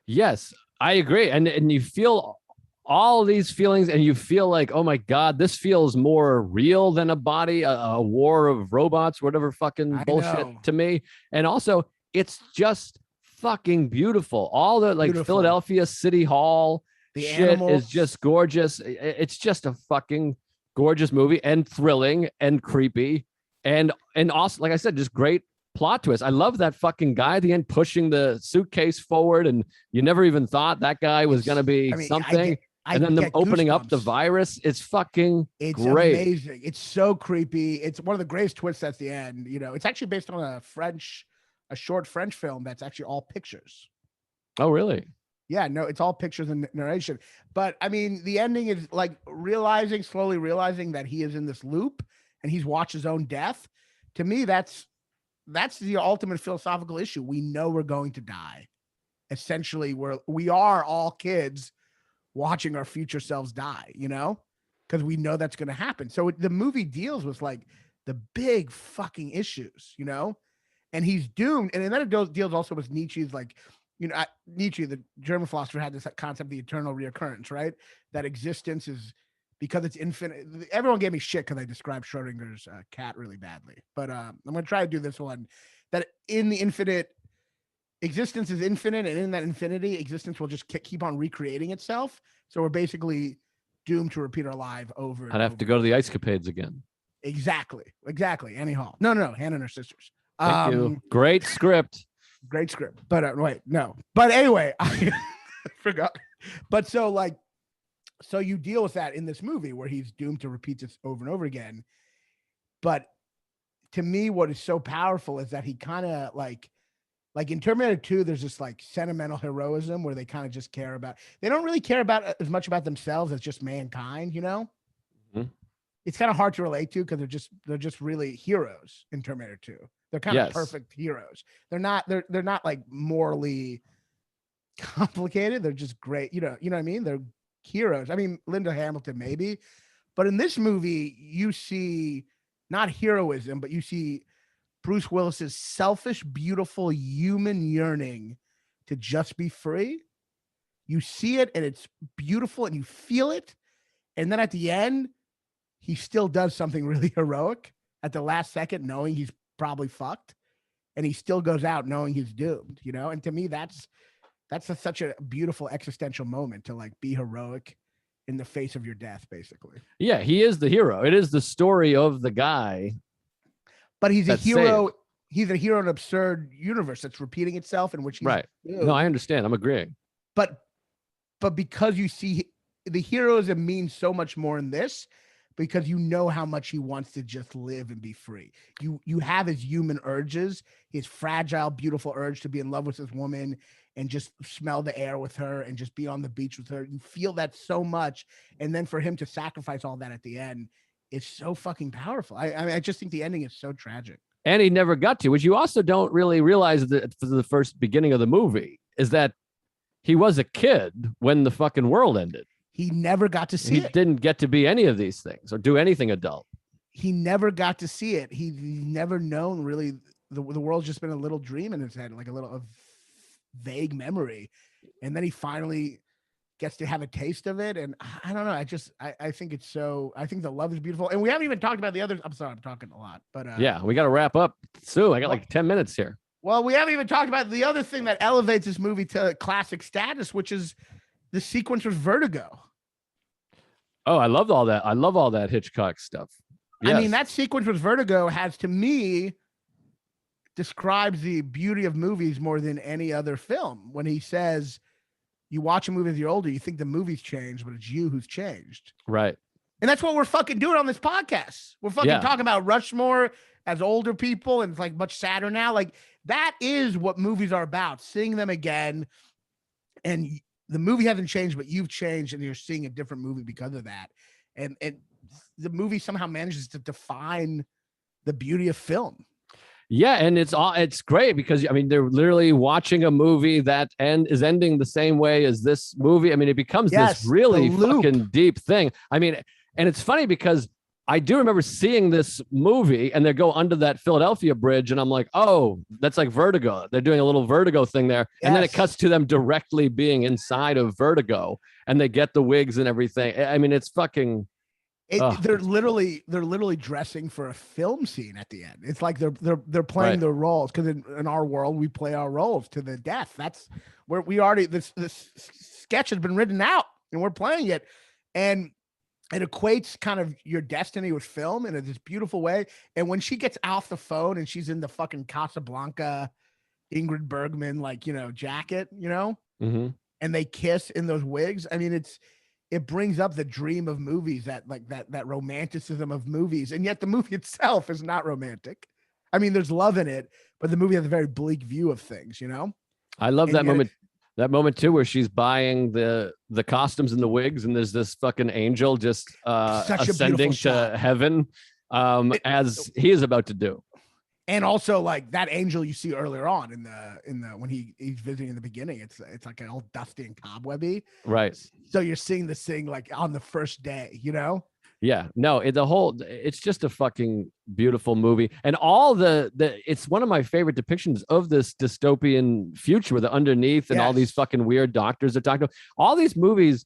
Yes, I agree. And you feel all these feelings and you feel like, oh my God, this feels more real than a body, a war of robots, whatever fucking I bullshit know. to me. And also, it's just fucking beautiful. All the like Beautiful. Philadelphia City Hall The shit animals. is just gorgeous. It's just a fucking gorgeous movie and thrilling and creepy and also, like I said, just great plot twist. I love that fucking guy at the end pushing the suitcase forward, and you never even thought that guy was going to be something. And then them opening up the virus. It's fucking great. Amazing. It's so creepy. It's one of the greatest twists at the end. You know, it's actually based on a short French film that's actually all pictures. Oh, really? Yeah, no, it's all pictures and narration. But I mean, the ending is like slowly realizing that he is in this loop and he's watched his own death. To me, that's the ultimate philosophical issue. We know we're going to die. Essentially, we are all kids watching our future selves die, you know, because we know that's going to happen. So the movie deals with like the big fucking issues, you know, and he's doomed. And then it deals also with Nietzsche's like, you know, Nietzsche, the German philosopher, had this concept, the eternal reoccurrence, right? That existence is because it's infinite. Everyone gave me shit because I described Schrodinger's cat really badly, but I'm going to try to do this one. That in the infinite, existence is infinite, and in that infinity, existence will just keep on recreating itself. So we're basically doomed to repeat our life over. I'd have to go to the Ice Capades again. Exactly. Annie Hall. No, Hannah and her sisters. Thank you. Great script. Great script. But wait, no. But anyway, I forgot. But so you deal with that in this movie where he's doomed to repeat this over and over again. But to me, what is so powerful is that he kind of like in Terminator 2, there's this like sentimental heroism where they kind of just they don't really care about as much about themselves as just mankind, you know? Mm-hmm. It's kind of hard to relate to because they're just really heroes in Terminator 2. They're kind of perfect heroes. They're not like morally complicated. They're just great. You know what I mean? They're heroes. I mean, Linda Hamilton maybe, but in this movie, you see not heroism, but you see Bruce Willis's selfish, beautiful human yearning to just be free. You see it and it's beautiful and you feel it. And then at the end, he still does something really heroic at the last second, knowing he's probably fucked. And he still goes out knowing he's doomed, you know? And to me, that's such a beautiful existential moment to like be heroic in the face of your death, basically. Yeah, he is the hero. It is the story of the guy. But he's a hero. Saved. He's a hero in an absurd universe that's repeating itself, in which he's right. Doomed. No, I understand. I'm agreeing. But because you see the heroism means so much more in this, because you know how much he wants to just live and be free. You have his human urges, his fragile, beautiful urge to be in love with this woman and just smell the air with her and just be on the beach with her. You feel that so much. And then for him to sacrifice all that at the end is so fucking powerful. I mean, I just think the ending is so tragic. And he never got to, which you also don't really realize that for the first beginning of the movie is that he was a kid when the fucking world ended. He never got to see it. He didn't get to be any of these things or do anything adult. He never got to see it. He's never known really. The world's just been a little dream in his head, like a vague memory. And then he finally gets to have a taste of it. And I don't know. I think it's so, I think the love is beautiful. And we haven't even talked about the others. I'm sorry, I'm talking a lot, but yeah, we got to wrap up soon. I got like 10 minutes here. Well, we haven't even talked about the other thing that elevates this movie to classic status, which is the sequence with Vertigo. Oh, I loved all that. I love all that Hitchcock stuff. Yes. I mean, that sequence with Vertigo has, to me, describes the beauty of movies more than any other film. When he says, you watch a movie as you're older, you think the movie's changed, but it's you who's changed. Right. And that's what we're fucking doing on this podcast. We're fucking talking about Rushmore as older people, and it's like much sadder now. Like, that is what movies are about, seeing them again. And the movie hasn't changed, but you've changed, and you're seeing a different movie because of that. And the movie somehow manages to define the beauty of film. Yeah, and it's great because, I mean, they're literally watching a movie that is ending the same way as this movie. I mean, it becomes this really fucking deep thing. I mean, and it's funny because I do remember seeing this movie and they go under that Philadelphia bridge. And I'm like, oh, that's like Vertigo. They're doing a little Vertigo thing there. Yes. And then it cuts to them directly being inside of Vertigo and they get the wigs and everything. I mean, it's fucking. They're literally dressing for a film scene at the end. It's like they're playing their roles, because in our world we play our roles to the death. That's where we already this sketch has been written out and we're playing it, and it equates kind of your destiny with film in this beautiful way. And when she gets off the phone and she's in the fucking Casablanca Ingrid Bergman jacket, and they kiss in those wigs. I mean, it brings up the dream of movies, that romanticism of movies. And yet the movie itself is not romantic. I mean, there's love in it, but the movie has a very bleak view of things, I love that moment. That moment too, where she's buying the costumes and the wigs, and there's this fucking angel just ascending to heaven, as he is about to do. And also, like, that angel you see earlier on in the when he's visiting in the beginning, it's like all dusty and cobwebby. Right. So you're seeing this thing like on the first day, Yeah. No, it's just a fucking beautiful movie. And all it's one of my favorite depictions of this dystopian future with the underneath and all these fucking weird doctors are talking about. All these movies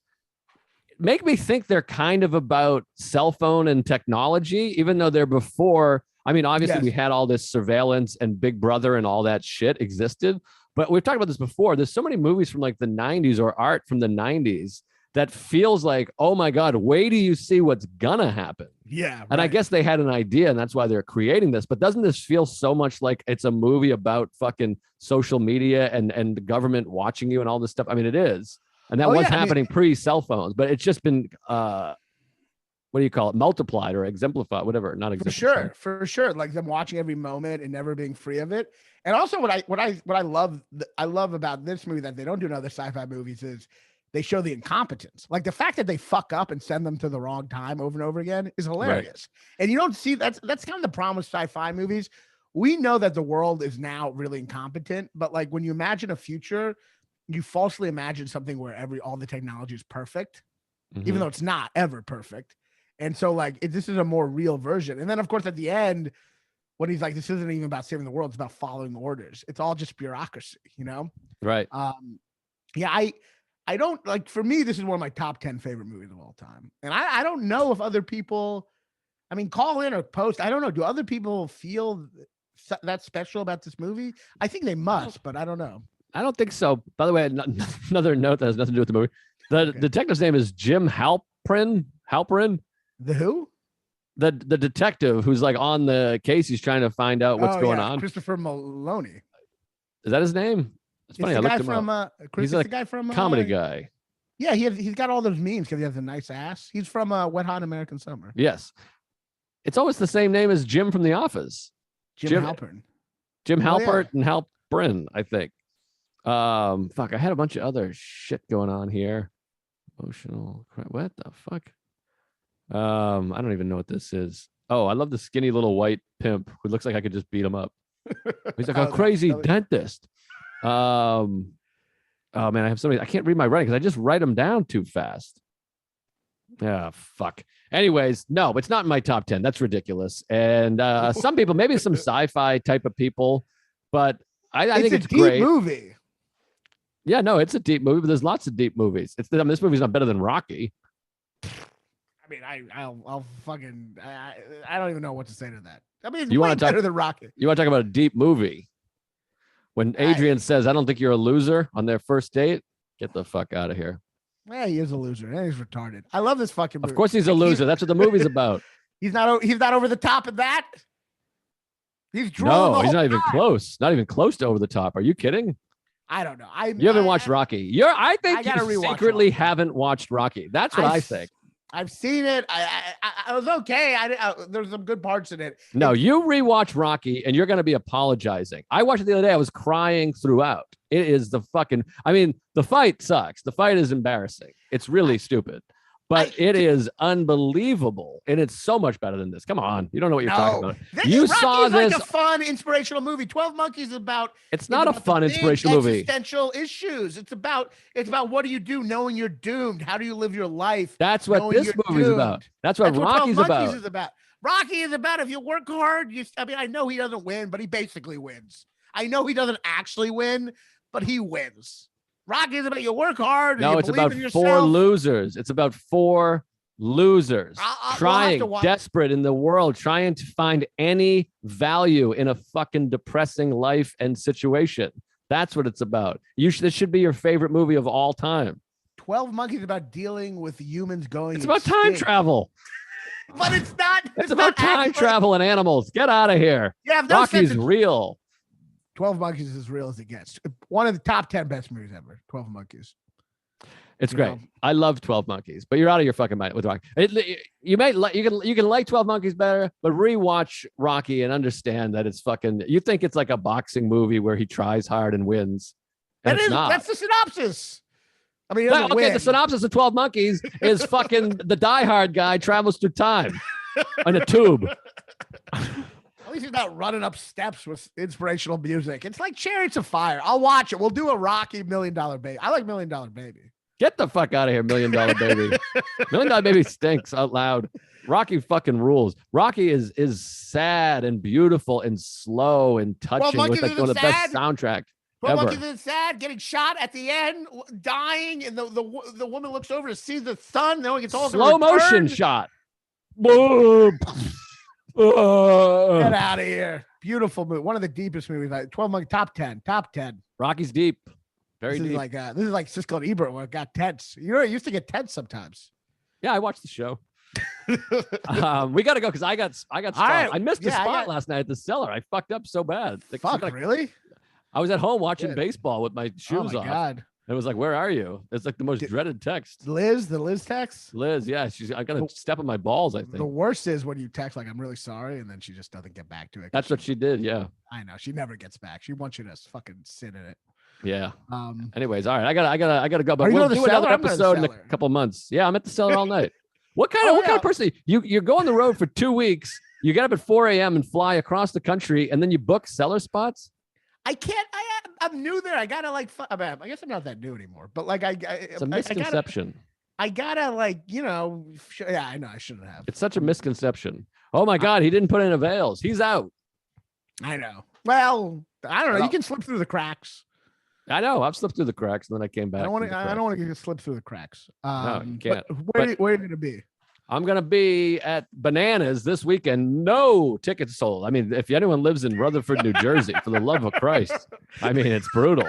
make me think they're kind of about cell phone and technology, even though they're before. I mean, obviously we had all this surveillance and Big Brother and all that shit existed, but we've talked about this before. There's so many movies from like the 90s or art from the 90s that feels like, oh my God, wait till you see what's gonna happen. Yeah. Right. And I guess they had an idea and that's why they're creating this, but doesn't this feel so much like it's a movie about fucking social media and the government watching you and all this stuff? I mean, it is. And that was happening pre-cell phones, but it's just been, what do you call it? Multiplied or exemplified, whatever. Not exemplified. For sure. Like them watching every moment and never being free of it. And also what I love about this movie that they don't do in other sci-fi movies is they show the incompetence. Like the fact that they fuck up and send them to the wrong time over and over again is hilarious. Right. And you don't see that's kind of the problem with sci-fi movies. We know that the world is now really incompetent, but like when you imagine a future, you falsely imagine something where all the technology is perfect, even though it's not ever perfect. And so like this is a more real version. And then of course at the end, when he's like, this isn't even about saving the world, it's about following orders. It's all just bureaucracy, Right. Yeah, I don't like, for me, this is one of my top 10 favorite movies of all time. And I don't know if other people, I mean, call in or post. I don't know. Do other people feel that special about this movie? I think they must, but I don't know. I don't think so. By the way, another note that has nothing to do with the movie. The detective's name is Jim Halperin. The who? The detective who's like on the case. He's trying to find out what's going on. Christopher Maloney. Is that his name? It's funny. I looked him up. He's the guy from comedy guy. Yeah, he's got all those memes because he has a nice ass. He's from Wet Hot American Summer. Yes. It's always the same name as Jim from The Office. Jim Halpern. Jim Halpert and Halprin, I think. Fuck, I had a bunch of other shit going on here. Emotional. What the fuck? I don't even know what this is. Oh, I love the skinny little white pimp who looks like I could just beat him up. He's like a crazy dentist. Oh man, I have so many. I can't read my writing because I just write them down too fast. Yeah, fuck. Anyways, no, it's not in my top 10. That's ridiculous. And some people, maybe some sci-fi type of people, but I think it's a great movie. Yeah, no, it's a deep movie, but there's lots of deep movies. This movie's not better than Rocky. I mean, I'll fucking, I don't even know what to say to that. I mean, it's you way better than Rocky. You want to talk about a deep movie? When Adrian says, I don't think you're a loser on their first date, get the fuck out of here. Yeah, he is a loser. And he's retarded. I love this fucking movie. Of course he's a loser. That's what the movie's about. He's not over the top of that. He's no, he's not even close. Not even close to over the top. Are you kidding? I don't know. You haven't watched Rocky. I think you secretly haven't watched Rocky. That's what I think. I've seen it. I was okay. There's some good parts in it. No, you rewatch Rocky and you're going to be apologizing. I watched it the other day. I was crying throughout. It is the fight sucks. The fight is embarrassing. It's really stupid. but it is unbelievable, and it's so much better than this. Come on, you don't know what you're talking about. You Rocky saw is this. like a fun, inspirational movie. 12 Monkeys is about. It's not a fun, inspirational movie. Existential issues. It's about what do you do knowing you're doomed? How do you live your life? That's what this movie's about. That's what Rocky's about. Rocky is about if you work hard. I know he doesn't win, but he basically wins. I know he doesn't actually win, but he wins. Rocky is about you work hard. No, it's about 4 losers. It's about 4 losers trying, desperate in the world, trying to find any value in a fucking depressing life and situation. That's what it's about. This should be your favorite movie of all time. 12 Monkeys about dealing with humans going. It's about time travel. But it's not. It's about time travel and animals. Get out of here. Yeah, Rocky's real. 12 Monkeys is as real as it gets. One of the top 10 best movies ever. 12 Monkeys. It's great. I love 12 Monkeys, but you're out of your fucking mind with Rocky. You can like 12 Monkeys better, but rewatch Rocky and understand that it's fucking. You think it's like a boxing movie where he tries hard and wins. And that's the synopsis. I mean, the synopsis of 12 Monkeys is fucking the diehard guy travels through time in a tube. At least he's not running up steps with inspirational music. It's like Chariots of Fire. I'll watch it. We'll do a Rocky $1 Million Baby. I like $1 Million Baby. Get the fuck out of here, $1 Million Baby. $1 Million Baby stinks out loud. Rocky fucking rules. Rocky is sad and beautiful and slow and touching with like one of the best soundtracks. 12 Monkeys is sad, getting shot at the end, dying, and the woman looks over to see the sun, knowing it's all slow motion shot. Boom. Get out of here. Beautiful movie. One of the deepest movies. 12 Monkeys, top 10. Rocky's deep. Very deep. This is like Siskel and Ebert where it got tense. You know, it used to get tense sometimes. Yeah, I watched the show. We got to go because I got stuff. Right. I missed the spot last night at the Cellar. I fucked up so bad. Really? I was at home watching baseball with my shoes off. God. It was like, where are you? It's like the most dreaded text. The Liz text? Liz, yeah. I got to step on my balls, I think. The worst is when you text like, I'm really sorry, and then she just doesn't get back to it. That's what she did, yeah. I know. She never gets back. She wants you to fucking sit in it. Yeah. Anyways, all right. I gotta go. But we'll do another episode in a couple months. Yeah, I'm at the Cellar all night. What kind of person? You go on the road for 2 weeks, you get up at 4 a.m. and fly across the country, and then you book Cellar spots? I can't. I'm new there. I gotta like. I guess I'm not that new anymore. But like, it's a misconception. I gotta like, yeah, I know. I shouldn't have. It's such a misconception. Oh my God, he didn't put in avails. He's out. I know. Well, I don't know. You can slip through the cracks. I know. I've slipped through the cracks, and then I came back. I don't want to slip through the cracks. No, you can't. Where are you gonna be? I'm going to be at Bananas this weekend. No tickets sold. I mean, if anyone lives in Rutherford, New Jersey, for the love of Christ, I mean, it's brutal.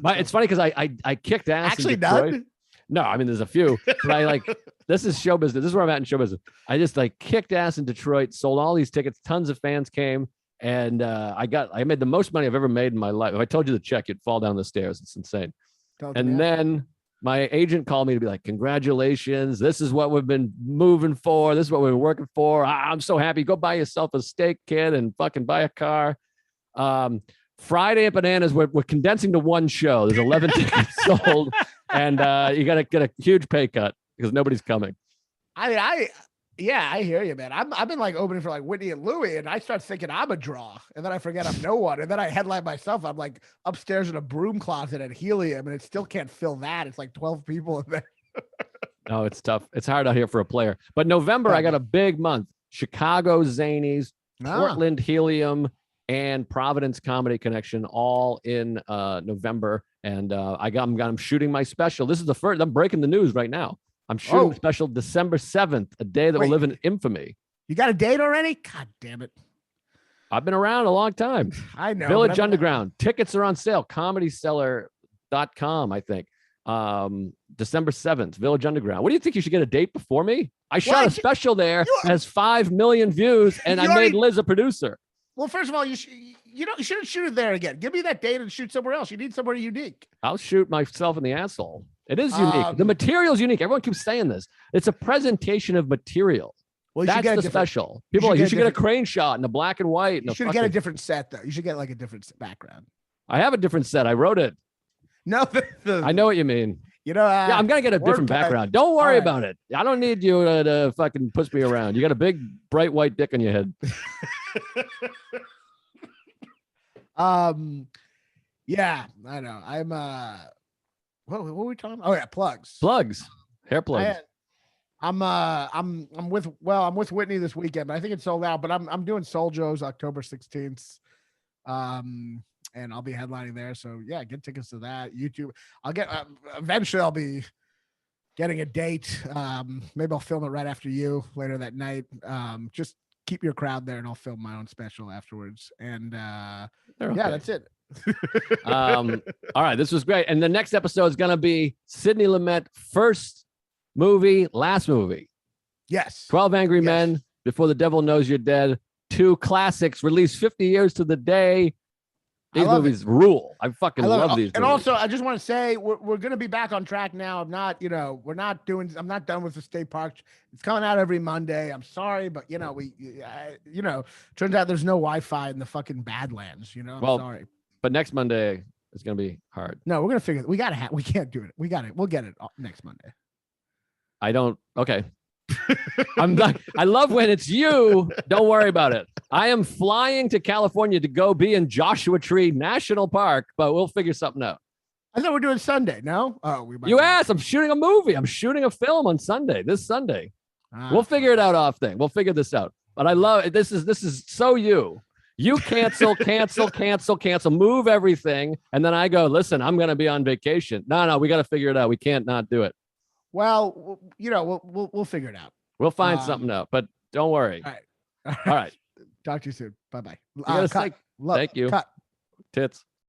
It's funny because I kicked ass. Actually in Detroit. Done? No, I mean, there's a few, but this is show business. This is where I'm at in show business. I just kicked ass in Detroit, sold all these tickets. Tons of fans came. And I made the most money I've ever made in my life. If I told you the check, you'd fall down the stairs. It's insane. Then my agent called me to be like, congratulations. This is what we've been moving for. This is what we've been working for. I'm so happy. Go buy yourself a steak, kid, and fucking buy a car. Friday at Bananas, we're condensing to one show. There's 11 tickets sold, and you got to get a huge pay cut because nobody's coming. Yeah, I hear you, man. I've been like opening for like Whitney and Louie, and I start thinking I'm a draw, and then I forget I'm no one, and then I headline myself. I'm like upstairs in a broom closet at Helium, and it still can't fill that. It's like 12 people in there. No, it's tough. It's hard out here for a player. But November, I got a big month. Chicago Zanies, Portland Helium, and Providence Comedy Connection, all in November. And I'm shooting my special. This is the first. I'm breaking the news right now. I'm shooting special December 7th, a day that will live in infamy. You got a date already? God damn it. I've been around a long time. I know. Village Underground. Tickets are on sale. ComedySellar.com, I think. December 7th, Village Underground. What do you think? You should get a date before me? I shot a special there. Has 5 million views, and I made Liz a producer. Well, first of all, you shouldn't shoot it there again. Give me that date and shoot somewhere else. You need somewhere unique. I'll shoot myself in the asshole. It is unique. The material is unique. Everyone keeps saying this. It's a presentation of material. Well, that's the special. People are like, you should get a crane shot in a black and white. You should get a different set, though. You should get like a different background. I have a different set. I wrote it. No, I know what you mean. You know, Yeah, I'm gonna get a different wordplay. background. Don't worry right. about it. I don't need you to fucking push me around. You got a big, bright white dick on your head. Yeah, I know. I'm what were we talking about? Oh yeah, plugs. Plugs. Hair plugs. I'm with Whitney this weekend, but I think it's sold out. But I'm doing Soul Joe's October 16th. And I'll be headlining there. So yeah, get tickets to that. YouTube. I'll get eventually I'll be getting a date. Maybe I'll film it right after you later that night. Just keep your crowd there and I'll film my own special afterwards. And Okay. yeah, that's it. All right, this was great. And the next episode is gonna be Sidney Lumet first movie, last movie. Yes. 12 Angry Men, Before the Devil Knows You're Dead. 2 classics released 50 years to the day. These movies rule. I fucking love these. And movies. also, I just want to say we're going to be back on track now. I'm not done with the state park. It's coming out every Monday. I'm sorry, but turns out there's no Wi-Fi in the fucking Badlands. I'm sorry. But next Monday is going to be hard. No, we're going to figure it. We can't do it. We'll get it next Monday. Okay. I love when it's you. Don't worry about it. I am flying to California to go be in Joshua Tree National Park, but we'll figure something out. I thought we're doing Sunday. No? Oh, you asked. I'm shooting a movie. I'm shooting a film on Sunday. This Sunday. We'll figure it out off thing. We'll figure this out. But I love it. This is so you. You cancel, move everything, and then I go, listen, I'm going to be on vacation. No, we got to figure it out. We can't not do it. Well, we'll figure it out. We'll find something out, but don't worry. All right. All right. Talk to you soon. Bye-bye. Thank you. Cut. Tits.